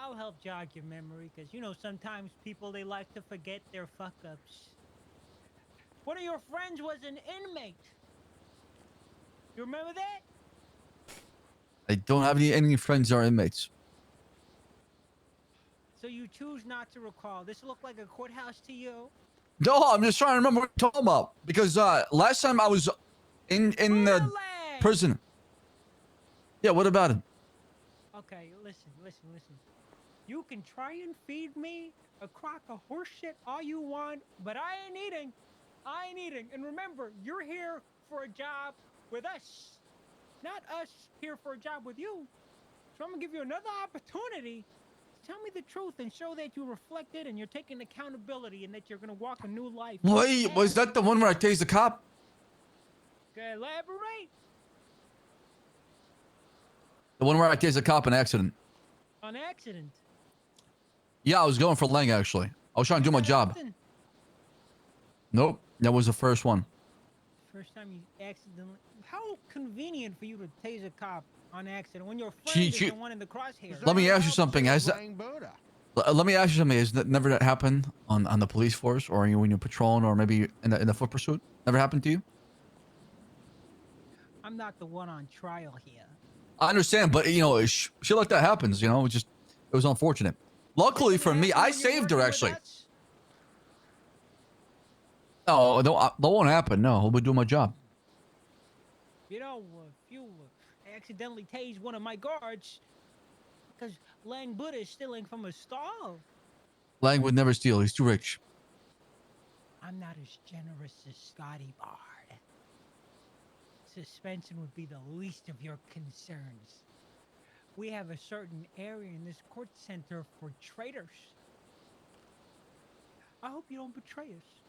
I'll help jog your memory, because you know sometimes people, they like to forget their fuck ups. One of your friends was an inmate. You remember that? I don't have any friends or inmates. So you choose not to recall. This looked like a courthouse to you? No, I'm just trying to remember what you're talking about, because last time I was in the Relax. prison. Yeah, what about it? Okay, listen. You can try and feed me a crock of horse shit all you want, but I ain't eating. I ain't eating. And remember, you're here for a job with us, not us here for a job with you. So I'm gonna give you another opportunity to tell me the truth and show that you reflected and you're taking accountability and that you're gonna walk a new life. Wait, was that the one where I tased the cop? Okay, elaborate. The one where I tased the cop in accident. On accident. Yeah, I was going for Lang actually. I was trying to do my job. Often. Nope, that was the first one. First time you accidentally. How convenient for you to tase a cop on accident when your She- friend is she- the one in the crosshairs. Let me ask you something. Has that, Playing Buddha. let me ask you something. Has that never happened on the police force, or when you're patrolling, or maybe in the foot pursuit? Never happened to you? I'm not the one on trial here. I understand, but you know, shit like that happens. You know, it was unfortunate. Luckily for me, I saved her actually. No, that won't happen. No, I'll be doing my job. You know, if you accidentally tase one of my guards because Lang Buddha is stealing from a stall, Lang would never steal. He's too rich. I'm not as generous as Scotty Bard. Suspension would be the least of your concerns. We have a certain area in this court center for traitors. I hope you don't betray us.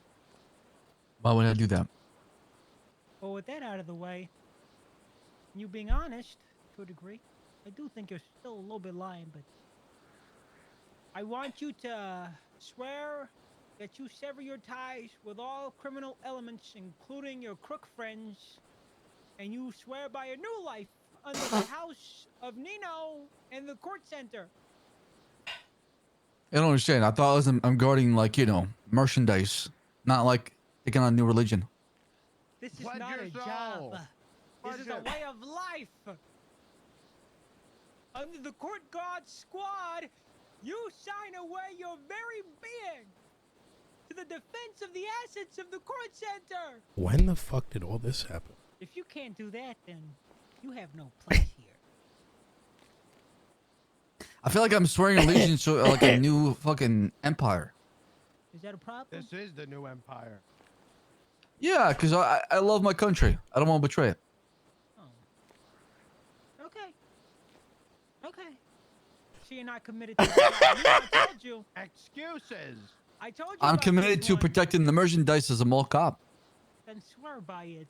Why would I do that? Well, with that out of the way, you being honest to a degree, I do think you're still a little bit lying, but I want you to swear that you sever your ties with all criminal elements, including your crook friends, and you swear by a new life under the house of Nino and the court center. I don't understand. I thought I'm guarding, like, you know, merchandise, not like taking on a new religion. This is Pledge not a your job. soul. This is a Pledge it. way of life. Under the court guard squad, you sign away your very being to the defense of the assets of the court center. When the fuck did all this happen? If you can't do that, then you have no place here. I feel like I'm swearing allegiance to like a new fucking empire. Is that a problem? This is the new empire. Yeah, because I love my country. I don't want to betray it. Oh. Okay. Okay. So you're not committed to I told you. Excuses. I told you. I'm about committed this to one. protecting the merchandise as a mall cop. Then swear by it.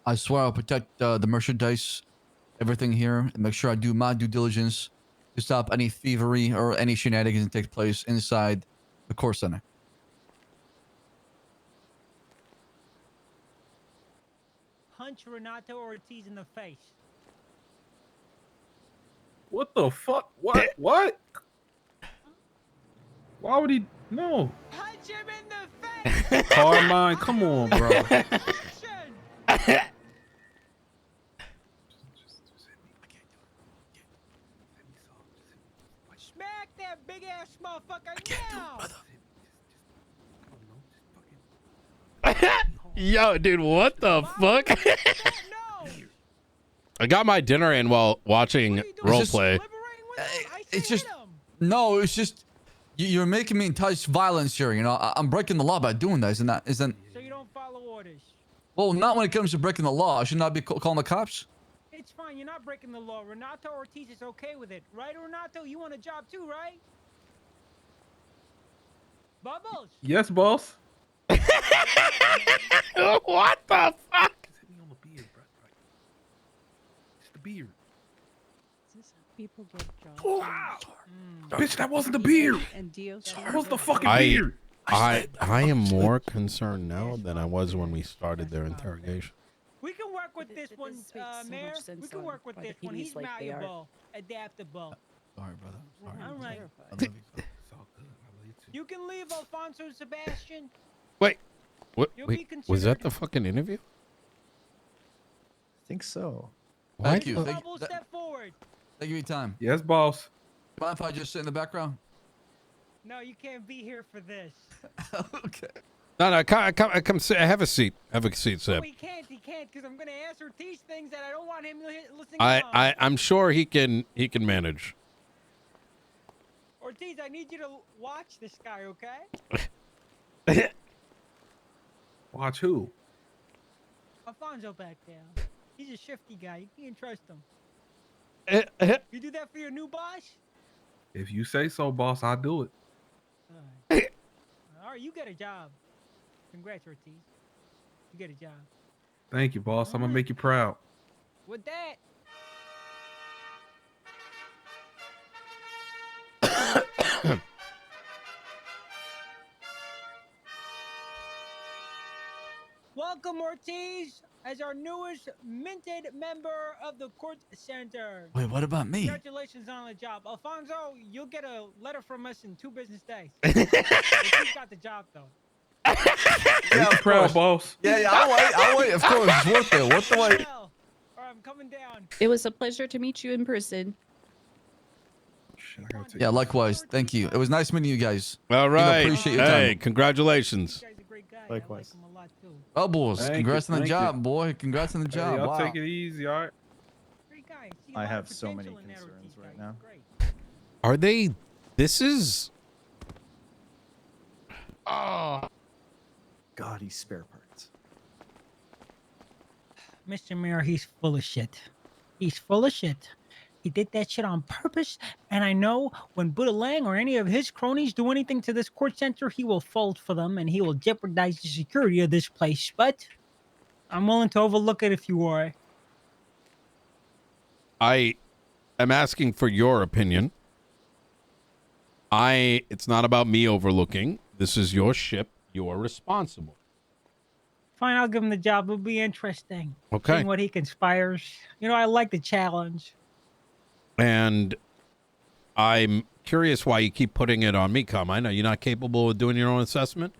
I swear I'll protect the merchandise, everything here, and make sure I do my due diligence to stop any thievery or any shenanigans that take place inside the core center. Punch Renato Ortiz in the face. What the fuck? What? What? Why would he? No. Punch him in the face! Carmine, come on, bro. Action! Smack that big ass motherfucker now! Yo, dude, what the fuck? No! I got my dinner in while watching What are you doing? It's just- roleplay. Deliberating with him? I It's said just- hit him. No, it's just you're making me entice violence here. You know, I'm breaking the law by doing that. Isn't that? Isn't? So you don't follow orders. Well, not when it comes to breaking the law. I should not be calling the cops. It's fine, you're not breaking the law. Renato Ortiz is okay with it. Right, Renato? You want a job too, right? Bubbles! Yes, boss. What the fuck? Hit me on the beard, bro. It's the beard. Is this how people get jobs? Wow. Bitch, that wasn't the beard. And DOC. That was the fucking I- beard. I am more concerned now than I was when we started their interrogation. We can work with this This one, makes so much Mayor. We sense can on work with why the this one. PDs He's like they are. malleable, adaptable. Sorry, brother. Sorry. All right. I love you. It's all good. I love you too. You can leave, Alfonso Sebastian. Wait, what? You'll be Wait, was that considered- the fucking interview? I think so. Thank Why you. the- Thank, Bubbles, th- step forward. thank you for your time. Yes, boss. Mind if I just sit in the background? No, you can't be here for this. Okay. No, I come sit. Have a seat. Have a seat, No, Seb. he can't, because I'm going to ask Ortiz things that I don't want him listening I, on. I'm sure he can manage. Ortiz, I need you to watch this guy, okay? Watch who? Alfonso back there. He's a shifty guy. You can't trust him. You do that for your new boss? If you say so, boss, I'll do it. All right, you get a job. Congrats, Ortiz. You get a job. Thank you, boss. I'm gonna make you proud. With that, welcome Ortiz as our newest minted member of the court center. Wait, what about me? Congratulations on the job. Alfonso, you'll get a letter from us in 2 business days. Ortiz got the job, though. Yeah, of proud, course. boss. Yeah, I'll wait. Of course, it's worth it. What the wait? All right, I'm coming down. It was a pleasure to meet you in person. Shit, I gotta take Yeah, likewise. Thank you. It was nice meeting you guys. All right. appreciate your Hey, time. congratulations. This guy's a great guy. Likewise. I like him a lot, too. Oh, boys, Thank congrats you, on the thank you. job, boy. Congrats on the Hey, job. I'll Wow. take it easy, all right? Great guy. See a I lot have of so many potential in that concerns Ortiz right guy. now. Great. Are they? This is. Oh, God, he's spare parts. Mr. Mayor, he's full of shit. He's full of shit. He did that shit on purpose, and I know when Buddha Lang or any of his cronies do anything to this court center, he will fold for them and he will jeopardize the security of this place. But I'm willing to overlook it if you are. I am asking for your opinion. It's not about me overlooking. This is your ship. You are responsible. Fine, I'll give him the job. It'll be interesting. Okay. Seeing what he conspires. You know, I like the challenge. And I'm curious why you keep putting it on me, Carmine. Are you not capable of doing your own assessment?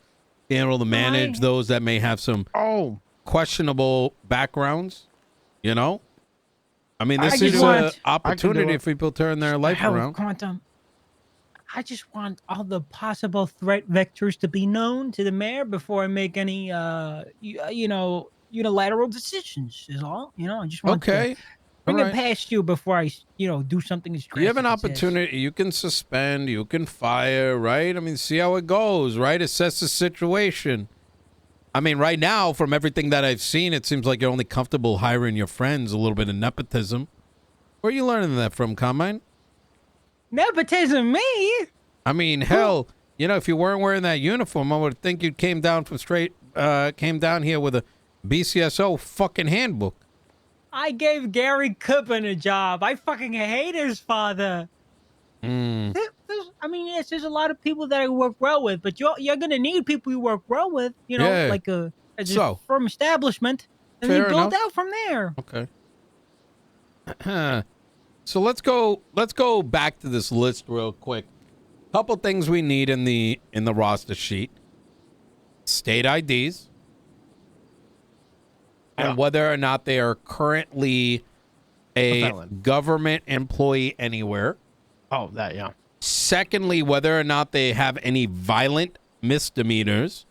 Being able to manage those that may have some questionable backgrounds, you know? I mean, this is an opportunity for people to turn their life Hell, around. Quantum. I just want all the possible threat vectors to be known to the mayor before I make any, unilateral decisions. Is all. You know, I just want to bring it past you before I, do something as drastic. You have an as this. opportunity. You can suspend. You can fire, right? I mean, see how it goes, right? Assess the situation. I mean, right now, from everything that I've seen, it seems like you're only comfortable hiring your friends, a little bit of nepotism. Where are you learning that from, Carmine? Nepotism, me? I mean, hell, if you weren't wearing that uniform, I would think you came down here with a BCSO fucking handbook. I gave Gary Kuppin a job. I fucking hate his father. Yes, there's a lot of people that I work well with, but you're gonna need people you work well with, like a firm establishment, and then build out from there. Okay. So let's go back to this list real quick. Couple things we need in the roster sheet: state IDs, and whether or not they are currently a government employee anywhere. Oh, that, yeah. Secondly, whether or not they have any violent misdemeanors,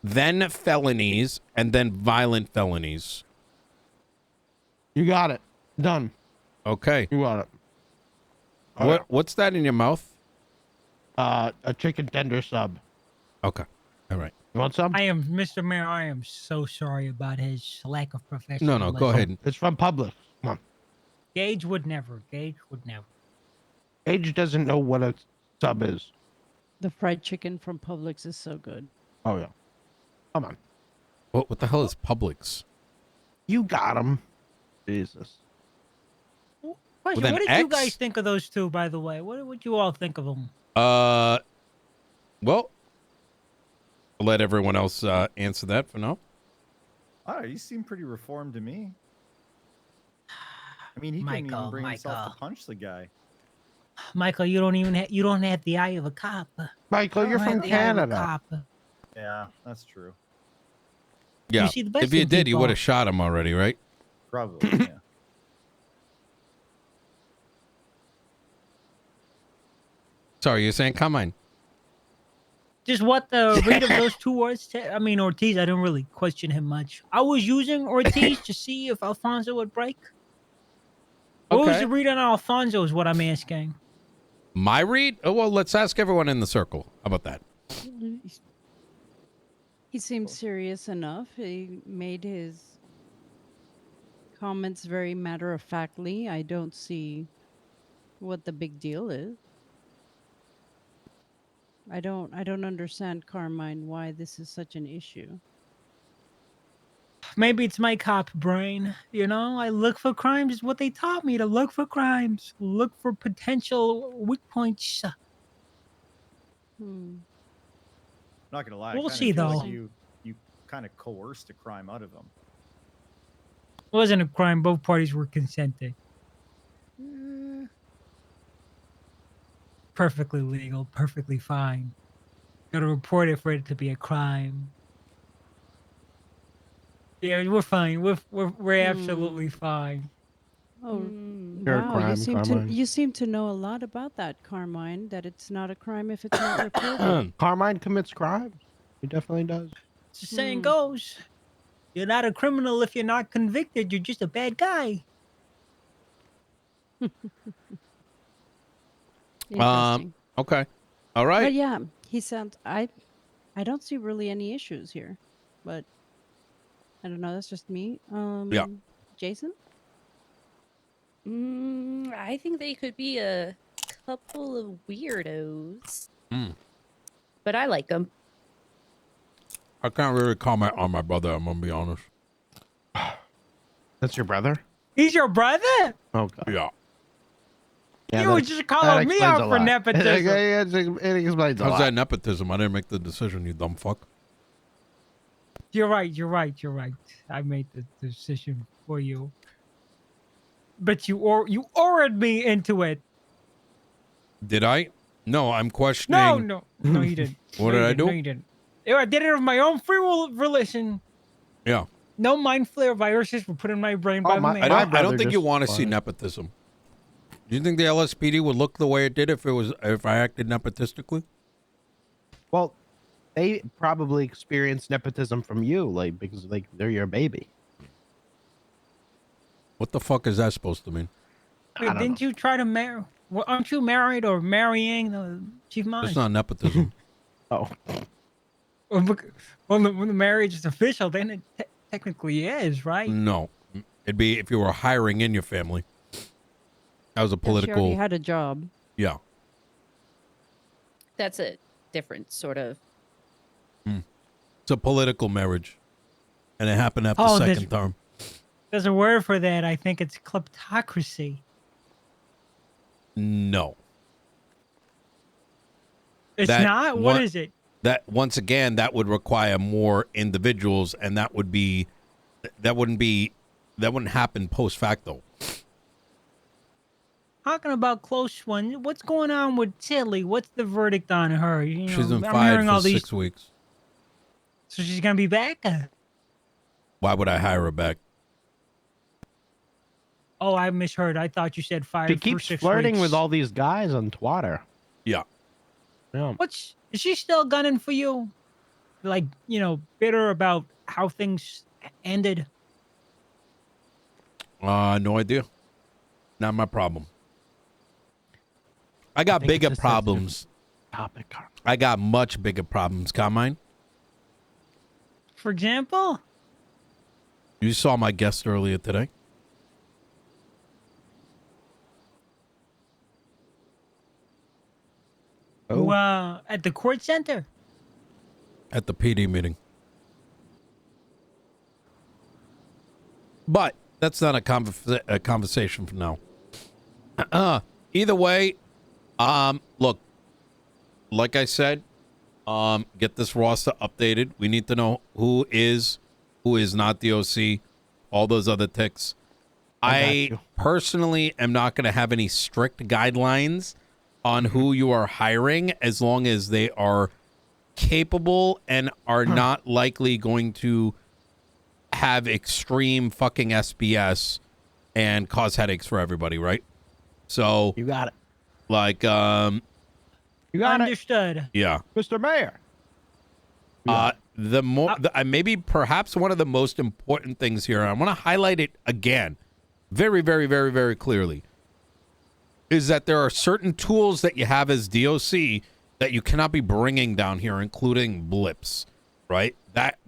then felonies, and then violent felonies. You got it. Done. Okay. You got it. What's that in your mouth? A chicken tender sub. Okay. All right. You want some? Mr. Mayor, I am so sorry about his lack of professionalism. No, go ahead. It's from Publix. Come on. Gage would never. Gage doesn't know what a sub is. The fried chicken from Publix is so good. Oh, yeah. Come on. What the hell is Publix? You got him. Jesus. Question, With an what did X? you guys think of those two, by the way? What would you all think of them? Well, I'll let everyone else answer that for now. Oh, you seem pretty reformed to me. I mean, he couldn't even bring himself to punch the guy. Michael, you don't have the eye of a cop. Michael, you're from Canada. Yeah, that's true. Yeah. You see, the best If you in did, you people- would have shot him already, right? Probably, yeah. Sorry, you're saying Carmine? Just what the read of those two words. Ortiz, I didn't really question him much. I was using Ortiz to see if Alfonso would break. What was the read on Alfonso is what I'm asking. My read? Oh, well, let's ask everyone in the circle. How about that? He seemed serious enough. He made his comments very matter-of-factly. I don't see what the big deal is. I don't understand, Carmine, why this is such an issue. Maybe it's my cop brain. You know, I look for crimes. Is what they taught me to look for crimes. Look for potential weak points. Hmm. Not gonna lie, I We'll kinda see, feel though. like you kind of coerced a crime out of him. It wasn't a crime. Both parties were consenting. Perfectly legal. Perfectly fine. Gotta report it for it to be a crime. Yeah, we're fine. We're absolutely fine. Oh, You're a wow! crime, Carmine. You seem to know a lot about that, Carmine. That it's not a crime if it's not reported. Carmine commits crimes. He definitely does. As the saying goes, you're not a criminal if you're not convicted. You're just a bad guy. Interesting. Okay. All right. But yeah, he sounds. I don't see really any issues here, but I don't know. That's just me. Yeah. Jason. I think they could be a couple of weirdos, but I like them. I can't really comment on my brother, I'm going to be honest. That's your brother? He's your brother? Oh, God. Yeah. You were just calling me out for nepotism. It explains a How's lot. that nepotism? I didn't make the decision, you dumb fuck. You're right. I made the decision for you. But you ordered me into it. Did I? No, I'm questioning. No, you didn't. What did I do? No, you didn't. I did it of my own free will volition. Yeah. No mind flare viruses were put in my brain by the man. I don't think you want to see nepotism. Do you think the LSPD would look the way it did if I acted nepotistically? Well, they probably experienced nepotism from you, like because they're your baby. What the fuck is that supposed to mean? Wait, didn't you try to marry? Well, aren't you married or marrying the chief mind? It's not nepotism. Oh. When the marriage is official, then it technically is, right? No. It'd be if you were hiring in your family. That was a She political. already had a job. Yeah. That's a different sort of. It's a political marriage. And it happened after second term. There's a word for that. I think it's kleptocracy. No. It's not? What is it? That once again, that would require more individuals, and that wouldn't happen post facto. Talking about close one, what's going on with Tilly? What's the verdict on her? She's been fired for 6 weeks. So she's gonna be back? Why would I hire her back? Oh, I misheard. I thought you said fired She for keeps 6 flirting weeks. with all these guys on Twitter. Yeah. Yeah. Is she still gunning for you? Like, bitter about how things ended? No idea. Not my problem. I got bigger problems. Topic. I got much bigger problems, Carmine. For example? You saw my guest earlier today. Who, at the court center? At the PD meeting. But that's not a conversation for now. Either way, look, like I said, get this roster updated. We need to know who is not the OC, all those other ticks. I personally am not going to have any strict guidelines on who you are hiring as long as they are capable and are not likely going to have extreme fucking SBS and cause headaches for everybody, right? So you got it. Like, you got understood. Yeah, Mr. Mayor. Maybe perhaps one of the most important things here. I want to highlight it again, very, very, very, very clearly. is that there are certain tools that you have as DOC that you cannot be bringing down here, including blips, right? That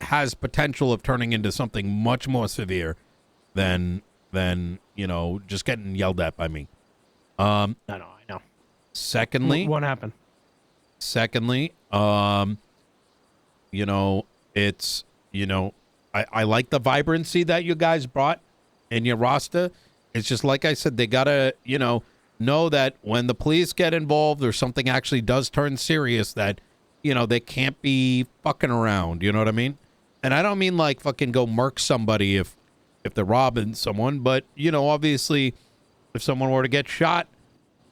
has potential of turning into something much more severe than just getting yelled at by me. I know. Secondly, What happened? It's I like the vibrancy that you guys brought in your roster. It's just like I said, they gotta know that when the police get involved or something actually does turn serious, that they can't be fucking around. You know what I mean? And I don't mean like fucking go murk somebody if they're robbing someone, but obviously if someone were to get shot,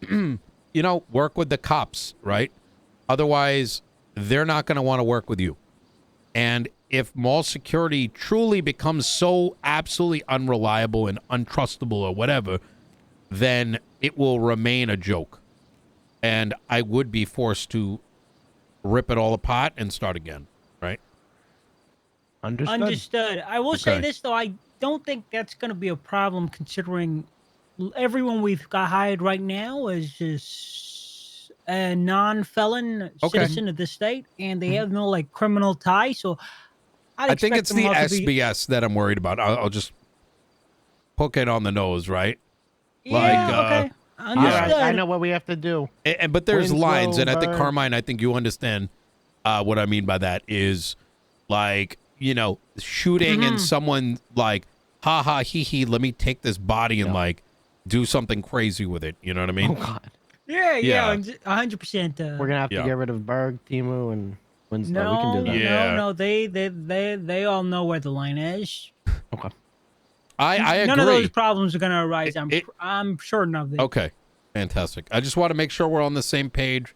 work with the cops, right? Otherwise, they're not going to want to work with you. And if mall security truly becomes so absolutely unreliable and untrustable or whatever, then it will remain a joke. And I would be forced to rip it all apart and start again, right? Understood. I will say this, though. I don't think that's going to be a problem, considering everyone we've got hired right now is just a non-felon citizen of the state, and they have no criminal tie. So I think it's the SBS that I'm worried about. I'll just poke it on the nose, right? Okay. Understood. I know what we have to do. But there's Winslow, lines, and I think Burn. Carmine, I think you understand what I mean by that is shooting and someone like, ha ha hee hee, let me take this body and do something crazy with it. You know what I mean? Oh God. Yeah, 100%. We're gonna have to get rid of Berg, Timu, and Winslow. We can do that. No. They all know where the line is. Okay. I agree. None of those problems are gonna arise. I'm certain of it. Okay, fantastic. I just want to make sure we're on the same page,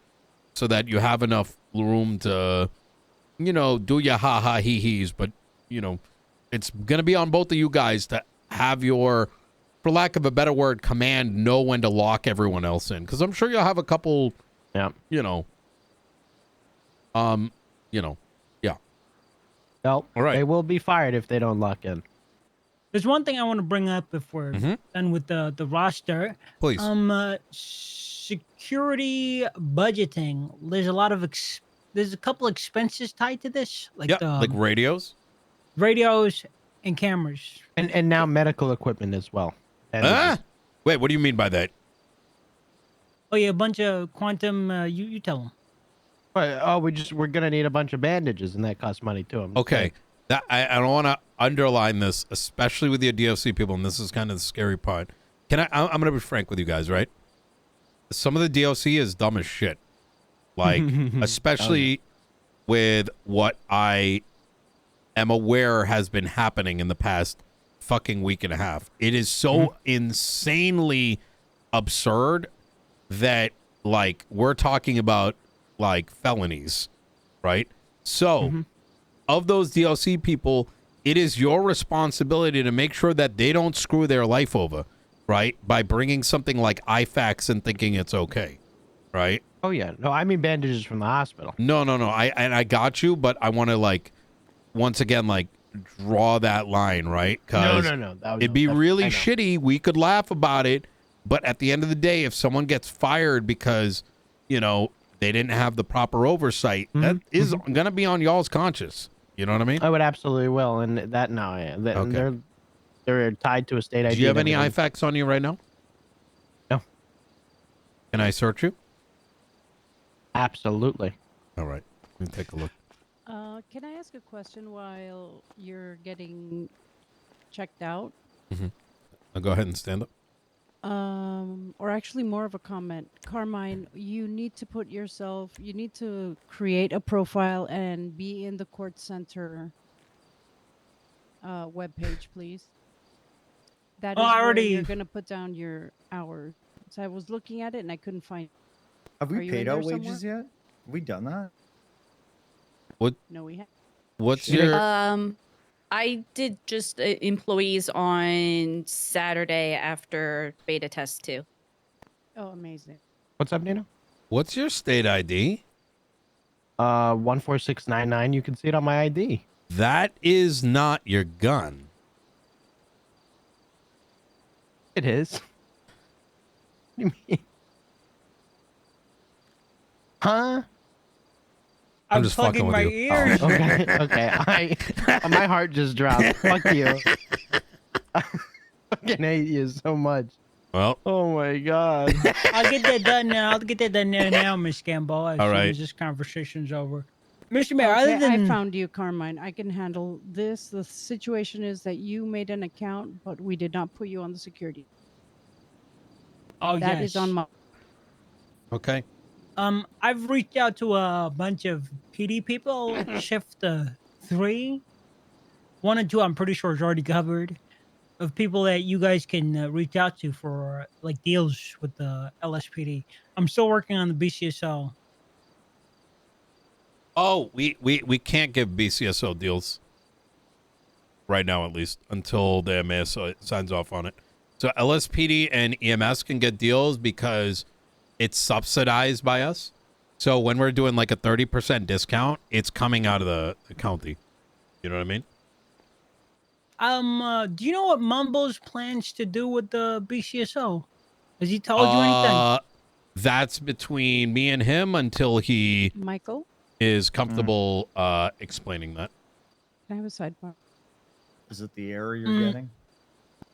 so that you have enough room to, do your ha ha hee hees. But it's gonna be on both of you guys to have your, for lack of a better word, command know when to lock everyone else in, because I'm sure you'll have a couple. Yeah. Yeah. Well, all right. they will be fired if they don't lock in. There's one thing I want to bring up if we're done with the roster. Please. Security budgeting. There's a lot of there's a couple expenses tied to this, like radios, and cameras, and now medical equipment as well. Wait, what do you mean by that? Oh yeah, a bunch of quantum. You tell them. We're gonna need a bunch of bandages, and that costs money too. Okay, that I don't want to underline this, especially with your DOC people, and this is kind of the scary part. I'm gonna be frank with you guys, right? Some of the DOC is dumb as shit, especially with what I am aware has been happening in the past fucking week and a half. It is so insanely absurd that we're talking about felonies, right? So of those DLC people, it is your responsibility to make sure that they don't screw their life over, right? By bringing something like IFAX and thinking it's okay, right? Oh yeah, no, I mean bandages from the hospital. No. I got you, but I want to once again draw that line, right? No. It'd be really shitty. We could laugh about it, but at the end of the day, if someone gets fired because they didn't have the proper oversight, that is gonna be on y'all's conscience. You know what I mean? I would absolutely will, and they're tied to a state ID. Do you have any IFAX on you right now? No. Can I search you? Absolutely. All right, let me take a look. Can I ask a question while you're getting checked out? I'll go ahead and stand up. Or actually more of a comment. Carmine, you need to create a profile and be in the court center webpage, please. That is where you're going to put down your hours. So I was looking at it and I couldn't find. Have Are we you paid in our there wages yet? Have we done that? No, we have. What's your? I did just employees on Saturday after beta test 2. Oh, amazing. What's up, Nino? What's your state ID? 14699. You can see it on my ID. That is not your gun. It is. do you mean? Huh? I'm just fucking plugging with my you. ears. Okay. Okay. My heart just dropped. Fuck you. I fucking hate you so much. Well, Oh my god. I'll get that done now. I'll get that done now, Miss Gamble, as All soon right. as this conversation's over. Mr. Mayor, Okay, other than I found you, Carmine. I can handle this. The situation is that you made an account, but we did not put you on the security. oh That yes, is on my. okay. I've reached out to a bunch of PD people. Shift 3, 1 and 2. I'm pretty sure is already covered. Of people that you guys can reach out to for like deals with the LSPD. I'm still working on the BCSO. Oh, we can't give BCSO deals right now, at least until the MS signs off on it. So LSPD and EMS can get deals because it's subsidized by us. So when we're doing like a 30% discount, it's coming out of the county. You know what I mean? Do you know what Mumbles plans to do with the BCSO? Has he told you anything? That's between me and him until he Michael, is comfortable explaining that. can I have a sidebar? Is it the error you're getting?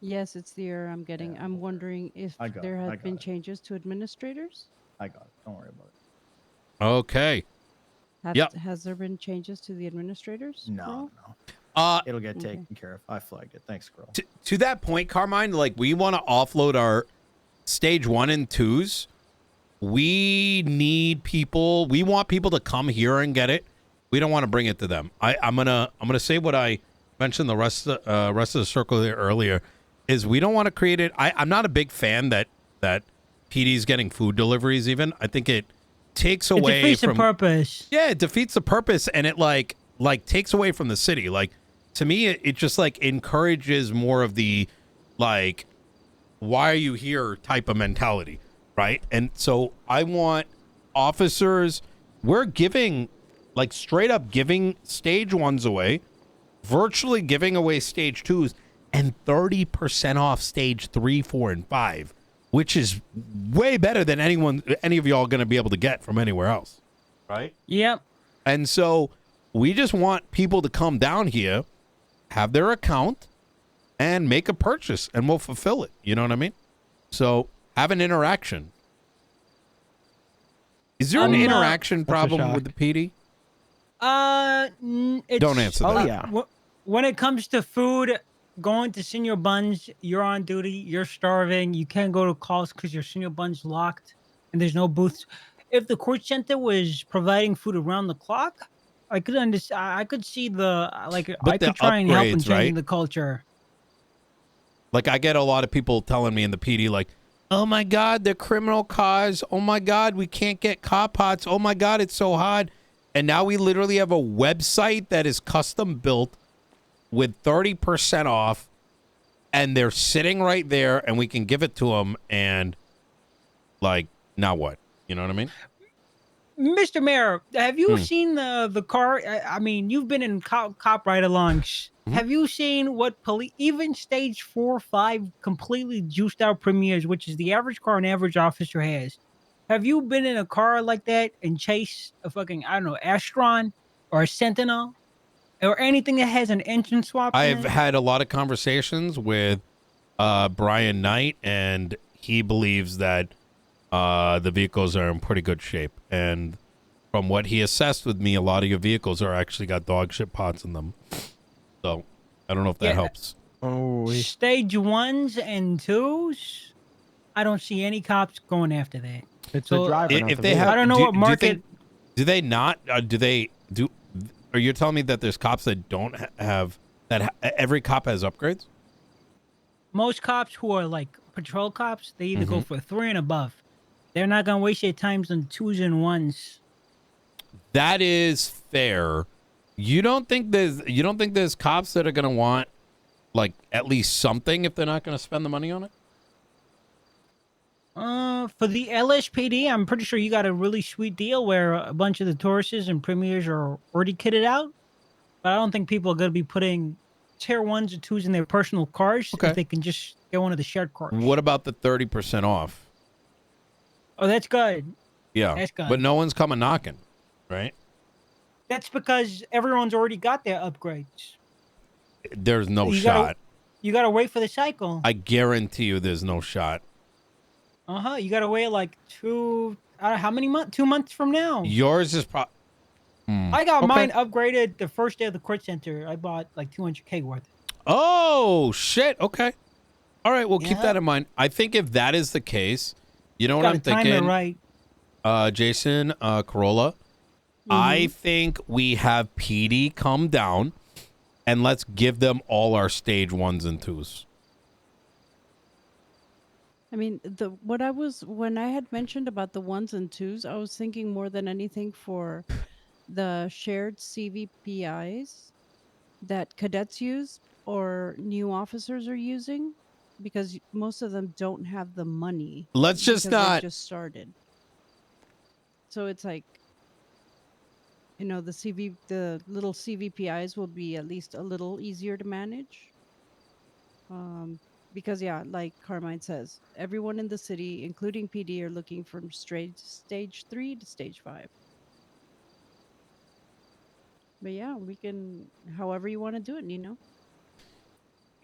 Yes, it's the error I'm getting. Yeah, I'm okay. wondering if I got there it, I have got been it. changes to administrators. I got it. Don't worry about it. Okay. Yep. Has there been changes to the administrators? No, role? no. It'll get Okay. taken care of. I flagged it. Thanks, girl. To that point, Carmine, like we want to offload our stage 1 and 2s. We need people. We want people to come here and get it. We don't want to bring it to them. I'm gonna say what I mentioned the rest of the circle there earlier is we don't want to create it. I'm not a big fan that PD's getting food deliveries. Even I think it takes away It defeats from the purpose. Yeah, it defeats the purpose, and it like takes away from the city. Like to me, it just like encourages more of the like, why are you here type of mentality, right? And so I want officers. We're giving, like straight up giving stage 1s away, virtually giving away stage 2s, and 30% off stage 3, 4, and 5, which is way better than any of y'all going to be able to get from anywhere else, right? Yep. And so we just want people to come down here, have their account, and make a purchase, and we'll fulfill it. You know what I mean? So have an interaction. Is there an interaction problem with the PD? Don't answer that. Oh yeah. When it comes to food, going to Senior Buns, you're on duty, you're starving, you can't go to calls because your Senior Buns locked, and there's no booths. If the court center was providing food around the clock, I could understand. I could see the But I the could try and help in upgrades, changing right? the culture. Like I get a lot of people telling me in the PD, like, "Oh my God, they're criminal cars. Oh my God, we can't get car pots. Oh my God, it's so hard." And now we literally have a website that is custom built with 30% off, and they're sitting right there, and we can give it to them. And like, now what? You know what I mean? Mr. Mayor, have you seen the car? I mean, you've been in cop ride-alongs. Have you seen what even stage 4, 5 completely juiced out premieres, which is the average car an average officer has? Have you been in a car like that and chased a fucking, I don't know, Astron or a Sentinel or anything that has an engine swap? I've had a lot of conversations with Brian Knight, and he believes that the vehicles are in pretty good shape. And from what he assessed with me, a lot of your vehicles are actually got dog shit pots in them. So I don't know if that helps. Oh, Stage 1s and 2s, I don't see any cops going after that. it's So, the driver. not If the they vehicle. have, I don't know what market. do they not? Do they do? Are you telling me that there's cops that don't have that? Every cop has upgrades. Most cops who are like patrol cops, they either go for 3 and above. They're not gonna waste their times on 2s and 1s. That is fair. You don't think there's cops that are gonna want like at least something if they're not gonna spend the money on it? For the LSPD, I'm pretty sure you got a really sweet deal where a bunch of the Tauruses and Premiers are already kitted out. But I don't think people are gonna be putting tier 1s or 2s in their personal cars Okay. if they can just get one of the shared cars. What about the 30% off? Oh, that's good. Yeah, That's good. but no one's coming knocking, right? That's because everyone's already got their upgrades. There's no You shot. You gotta wait for the cycle. I guarantee you, there's no shot. You gotta wait like how many months? 2 months from now. Yours is I got mine upgraded the first day of the court center. I bought like 200K worth. Oh shit! Okay, all right. We'll keep Yeah. that in mind. I think if that is the case, you know what Gotta I'm time thinking, it right. Jason, Corolla. I think we have PD come down, and let's give them all our stage 1s and 2s. I mean, when I had mentioned about the 1s and 2s, I was thinking more than anything for the shared CVPIs that cadets use or new officers are using, because most of them don't have the money. Let's just because they not. just started. So it's like, the little CVPIs will be at least a little easier to manage. Because like Carmine says, everyone in the city, including PD, are looking from stage 3 to stage 5. But yeah, we can, however you want to do it, Nino.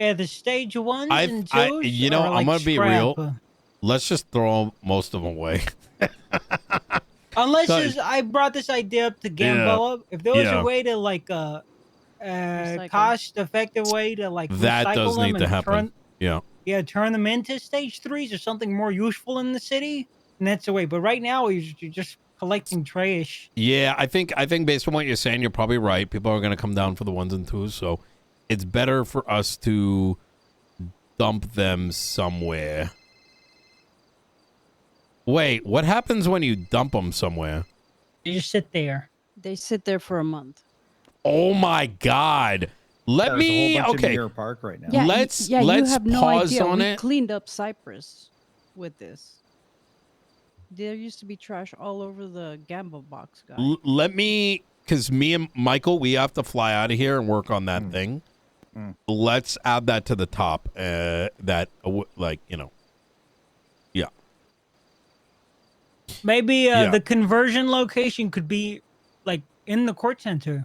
Yeah, the stage 1s and 2s. Are I'm like gonna be scrap. real. Let's just throw most of them away. Unless I brought this idea up to Gamboa. If there was Yeah. a way to Recycle. cost-effective way to That recycle does them need to and happen. turn them into stage 3s or something more useful in the city, and that's the way. But right now, you're just collecting trash. Yeah, I think based on what you're saying, you're probably right. People are going to come down for the 1s and 2s, so it's better for us to dump them somewhere. Wait, what happens when you dump them somewhere? You just sit there. They sit there for a month. Oh my God! Let There's me. a whole bunch in Okay, Deer Park right now. Yeah, let's you have no pause idea. on We it. cleaned up Cyprus with this. There used to be trash all over the Gamble box, guy. Let me, because me and Michael, we have to fly out of here and work on that thing. Let's add that to the top. Yeah. Maybe the conversion location could be like in the court center.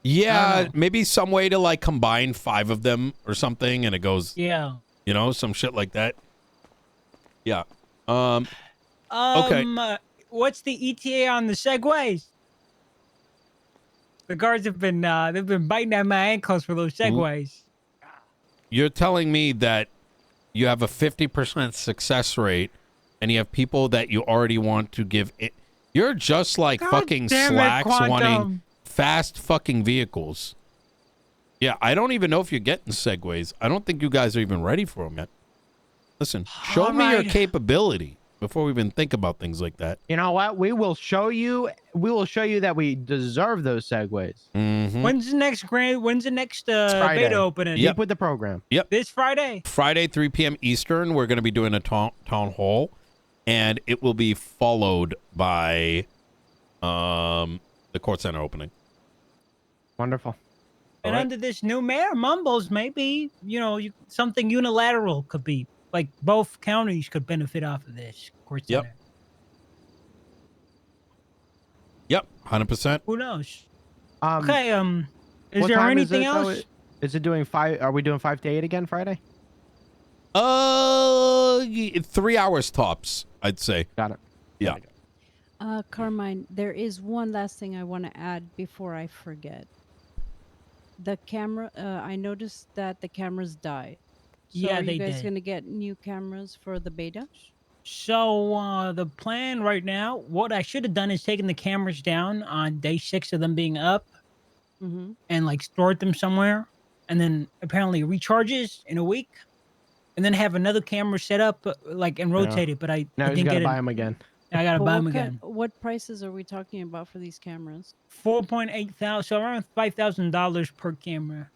Yeah, maybe some way to combine 5 of them or something, and it goes. Yeah. Some shit like that. Yeah. Okay. What's the ETA on the segways? The guards have been they've been biting at my ankles for those segways. You're telling me that you have a 50% success rate, and you have people that you already want to give it. You're just like God fucking damn it, slacks Quantum. wanting fast fucking vehicles. Yeah, I don't even know if you're getting segways. I don't think you guys are even ready for them yet. Listen, show me your capability before we even think about things like that. You know what? We will show you that we deserve those segues. Mm-hmm. When's the next Friday. beta opening? Keep with the program. Yep. This Friday. Friday, 3 p.m. Eastern, we're going to be doing a town hall, and it will be followed by the court center opening. Wonderful. And under this new mayor mumbles, maybe something unilateral could be like both counties could benefit off of this court Yep. center. Yep, 100%. Who knows? Okay. Is what there time anything is it, though? else? Is it doing 5? Are we doing 5 to 8 again Friday? 3 hours tops, I'd say. Got it. Yeah. Carmine, there is one last thing I want to add before I forget. The camera, I noticed that the cameras died. So Yeah, are they you guys did. going to get new cameras for the beta? So the plan right now, what I should have done is taken the cameras down on day 6 of them being up Mm-hmm. and stored them somewhere, and then apparently recharges in a week, and then have another camera set up and rotate it. But I Now you didn't gotta get buy it. them again. I gotta buy them again. What prices are we talking about for these cameras? 4.8 thousand, so around $5,000 per camera.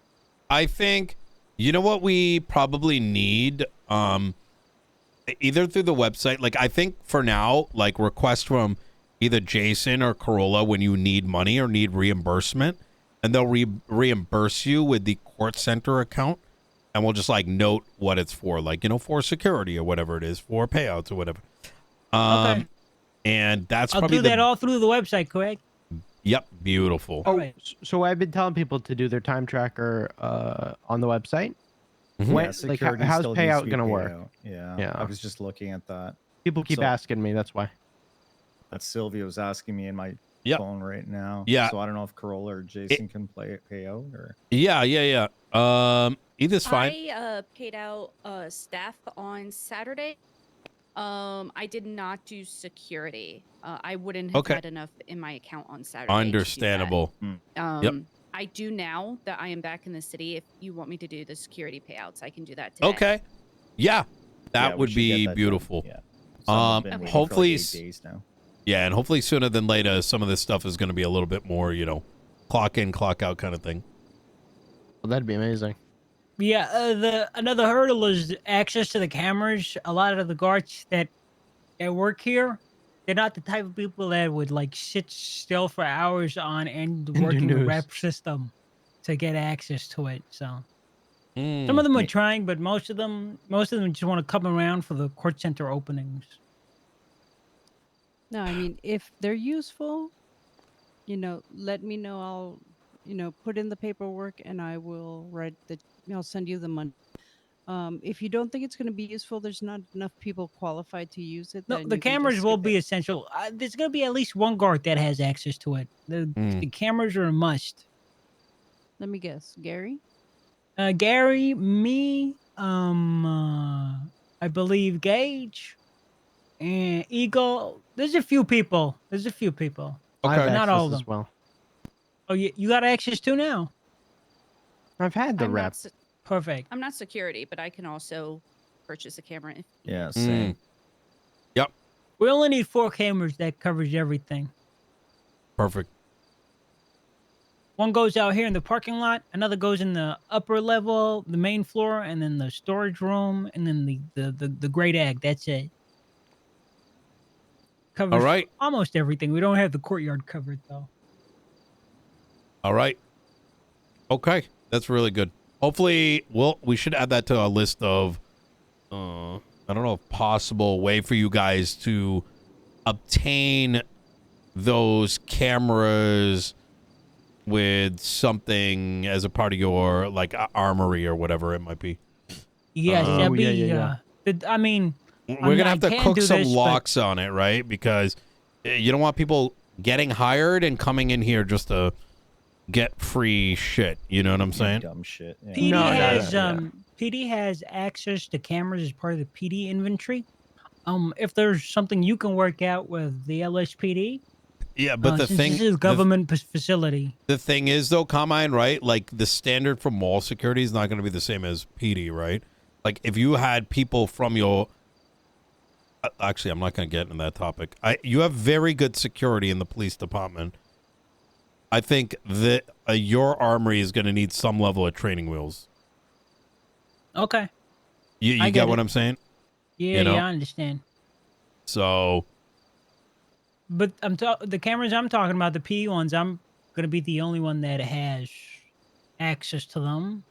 I think, you know what we probably need, either through the website, I think for now, request from either Jason or Corolla when you need money or need reimbursement, and they'll reimburse you with the court center account, and we'll just note what it's for, for security or whatever it is, for payouts or whatever. Okay. And that's I'll probably do the that all through the website, correct? Yep, beautiful. All right. So I've been telling people to do their time tracker on the website. Mhm. When, Yeah, like, security how's still needs to payout be gonna paid work? out. Yeah, Yeah. I was just looking at that. People keep So- asking me. That's why. That Sylvia was asking me in my Yep. phone right now. Yeah. So I don't know if Corolla or Jason can pay out or. Yeah. Either's fine. I paid out staff on Saturday. I did not do security. I wouldn't have Okay. had enough in my account on Saturday. to do that. Understandable. I do now that I am back in the city. If you want me to do the security payouts, I can do that today. Okay. Yeah. That Yeah, we would should get be that done. beautiful. Yeah. Some have been Okay. waiting for like Hopefully 8 days now. Yeah, and hopefully sooner than later, some of this stuff is going to be a little bit more, clock in, clock out kind of thing. Well, that'd be amazing. Yeah, another hurdle is access to the cameras. A lot of the guards that work here, they're not the type of people that would like sit still for hours on end do working the news. rep system to get access to it. So Mm. some of them are Yeah. trying, but most of them just want to come around for the court center openings. No, I mean, if they're useful, let me know. I'll, put in the paperwork and I will I'll send you the money. If you don't think it's going to be useful, there's not enough people qualified to use it. No, then the you can just cameras will skip be it. essential. There's going to be at least one guard that has access to it. The cameras are a must. Let me guess. Gary? Gary, me, I believe Gage, and Eagle. There's a few people. I have Okay. Not all access of them. as well. Oh, you got access to now? I've had the I'm rep. not, se- Perfect. I'm not security, but I can also purchase a camera. If Yeah, Mm. same. Yep. We only need 4 cameras that covers everything. Perfect. One goes out here in the parking lot, another goes in the upper level, the main floor, and then the storage room, and then the great egg. That's it. Covers All right. almost everything. We don't have the courtyard covered though. All right. Okay. That's really good. Hopefully, we should add that to our list of, I don't know, if possible way for you guys to obtain those cameras with something as a part of your, like, armory or whatever it might be. Yes, Oh, that'd be. yeah. I mean, We're going to have to I can cook do some this, but- locks on it, right? Because you don't want people getting hired and coming in here just to get free shit. You know what I'm saying? Dumb shit. Yeah. PD No, has yeah. PD has access to cameras as part of the PD inventory. If there's something you can work out with the LSPD, Yeah, but the since thing this is a government facility. the thing is, though, Carmine, right? Like, the standard for mall security is not going to be the same as PD, right? Like, if you had people from your... Actually, I'm not going to get into that topic. You have very good security in the police department. I think that your armory is going to need some level of training wheels. Okay. You I get get what it. I'm saying? Yeah, You know? yeah, I understand. So, But the cameras I'm talking about, the P ones, I'm gonna be the only one that has access to them,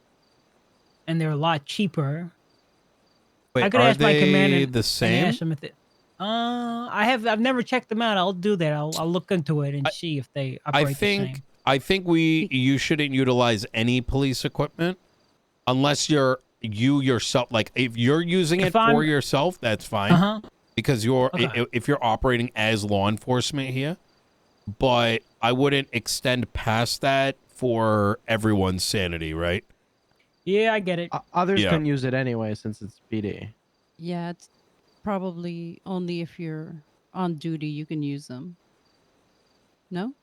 and they're a lot cheaper. I wait, could are ask my commander they the and same? ask them if I've never checked them out. I'll do that. I'll look into it and see if they operate the same. I think you shouldn't utilize any police equipment unless you yourself, like, if you're using it If I'm- for yourself, that's fine. Uh-huh. Because Okay. if you're operating as law enforcement here, but I wouldn't extend past that for everyone's sanity, right? Yeah, I get it. Others Yeah. couldn't use it anyway since it's PD. Yeah, it's probably only if you're on duty you can use them. No?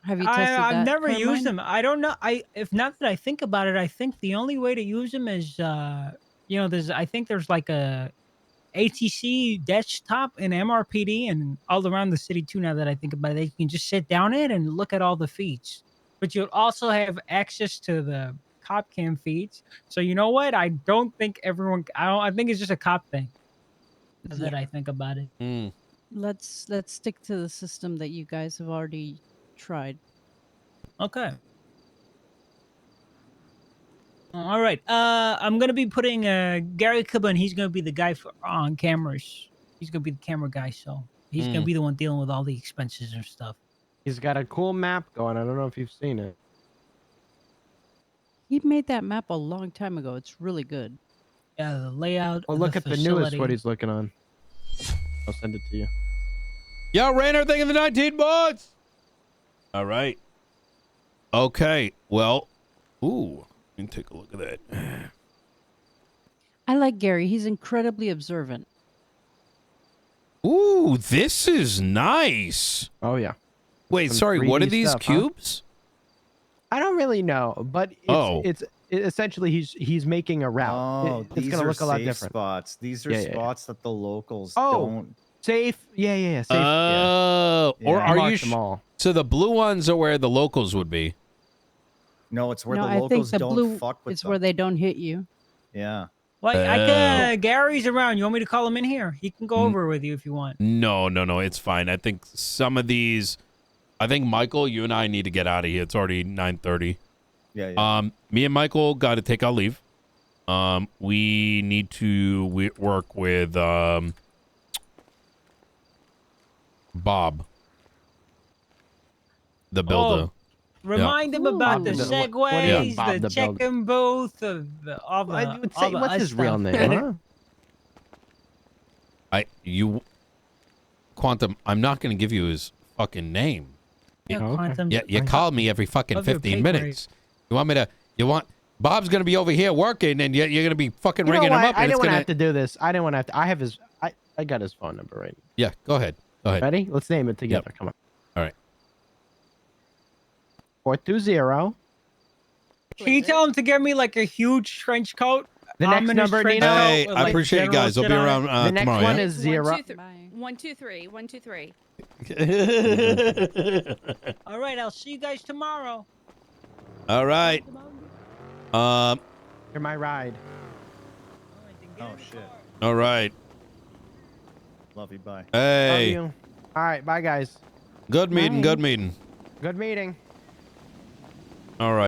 Have you tested that? I've never used Carmine? them. I don't know. If not that I think about it, I think the only way to use them is there's like a ATC desktop in MRPD and all around the city too. Now that I think about it, you can just sit down it and look at all the feeds. But you'll also have access to the cop cam feeds. So you know what? I don't think everyone. I think it's just a cop thing. Now that I think about it. Mm. Let's stick to the system that you guys have already tried. Okay. All right. I'm gonna be putting Gary Cuban. He's gonna be the guy on cameras. He's gonna be the camera guy. So He's gonna be the one dealing with all the expenses and stuff. He's got a cool map going. I don't know if you've seen it. He made that map a long time ago. It's really good. Yeah, the layout. Well, of look the at the newest facility. what he's looking on. I'll send it to you. Yo, Rainer, thing in the 19 bots. All right. Okay. Well, ooh, let me take a look at that. I like Gary. He's incredibly observant. Ooh, this is nice. Oh yeah. Wait, Some sorry. What are 3D these stuff, huh? cubes? I don't really know, but it's essentially he's making a route. Oh, It's these gonna are look a lot safe different. spots. These are Yeah, yeah, yeah. spots that the locals Oh, don't. Safe. Yeah. Safe. Oh, or Yeah. are Marked you? them all. So the blue ones are where the locals would be. No, it's where No, the I think locals the don't blue fuck with is them. where they don't hit you. Yeah. Well, I Oh. can. Gary's around. You want me to call him in here? He can go Mm. over with you if you want. No, it's fine. I think some of these. I think Michael, you and I need to get out of here. It's already 9:30. Yeah. Me and Michael got to take our leave. We need to work with Bob, the builder. Remind him about the Ooh. segways, What do you mean, Bob the the builder? check-in booth, all the. I would all say, the what's us his real stuff. name? Huh? Quantum. I'm not going to give you his fucking name. Yeah, Okay. Quantum. Yeah, you call me every fucking Love your 15 pay minutes. You want me to? You want? Bob's going to be over here working, and you're going to be fucking You know ringing him what? up. I And didn't it's want to gonna. have to do this. I didn't want to have to. I have his. I got his phone number right. Yeah, go ahead. Ready? Let's name it together. Come on. All right. 420. Can you tell him to get me like a huge trench coat? The next Ominous number, trench Nino? coat Hey, with, I like, appreciate you general guys. I'll shit be on it? around The next tomorrow. one Yeah? is 0. 1, 2, 3. 1, 2, 3. 1, 2, 3. All right, I'll see you guys tomorrow. All right. You're my ride. All right, then get Oh, in the shit. car. All right. Love you. Bye. Love Hey. you. All right. Bye, guys. Good meeting. Bye. Good meeting. Good meeting. All right.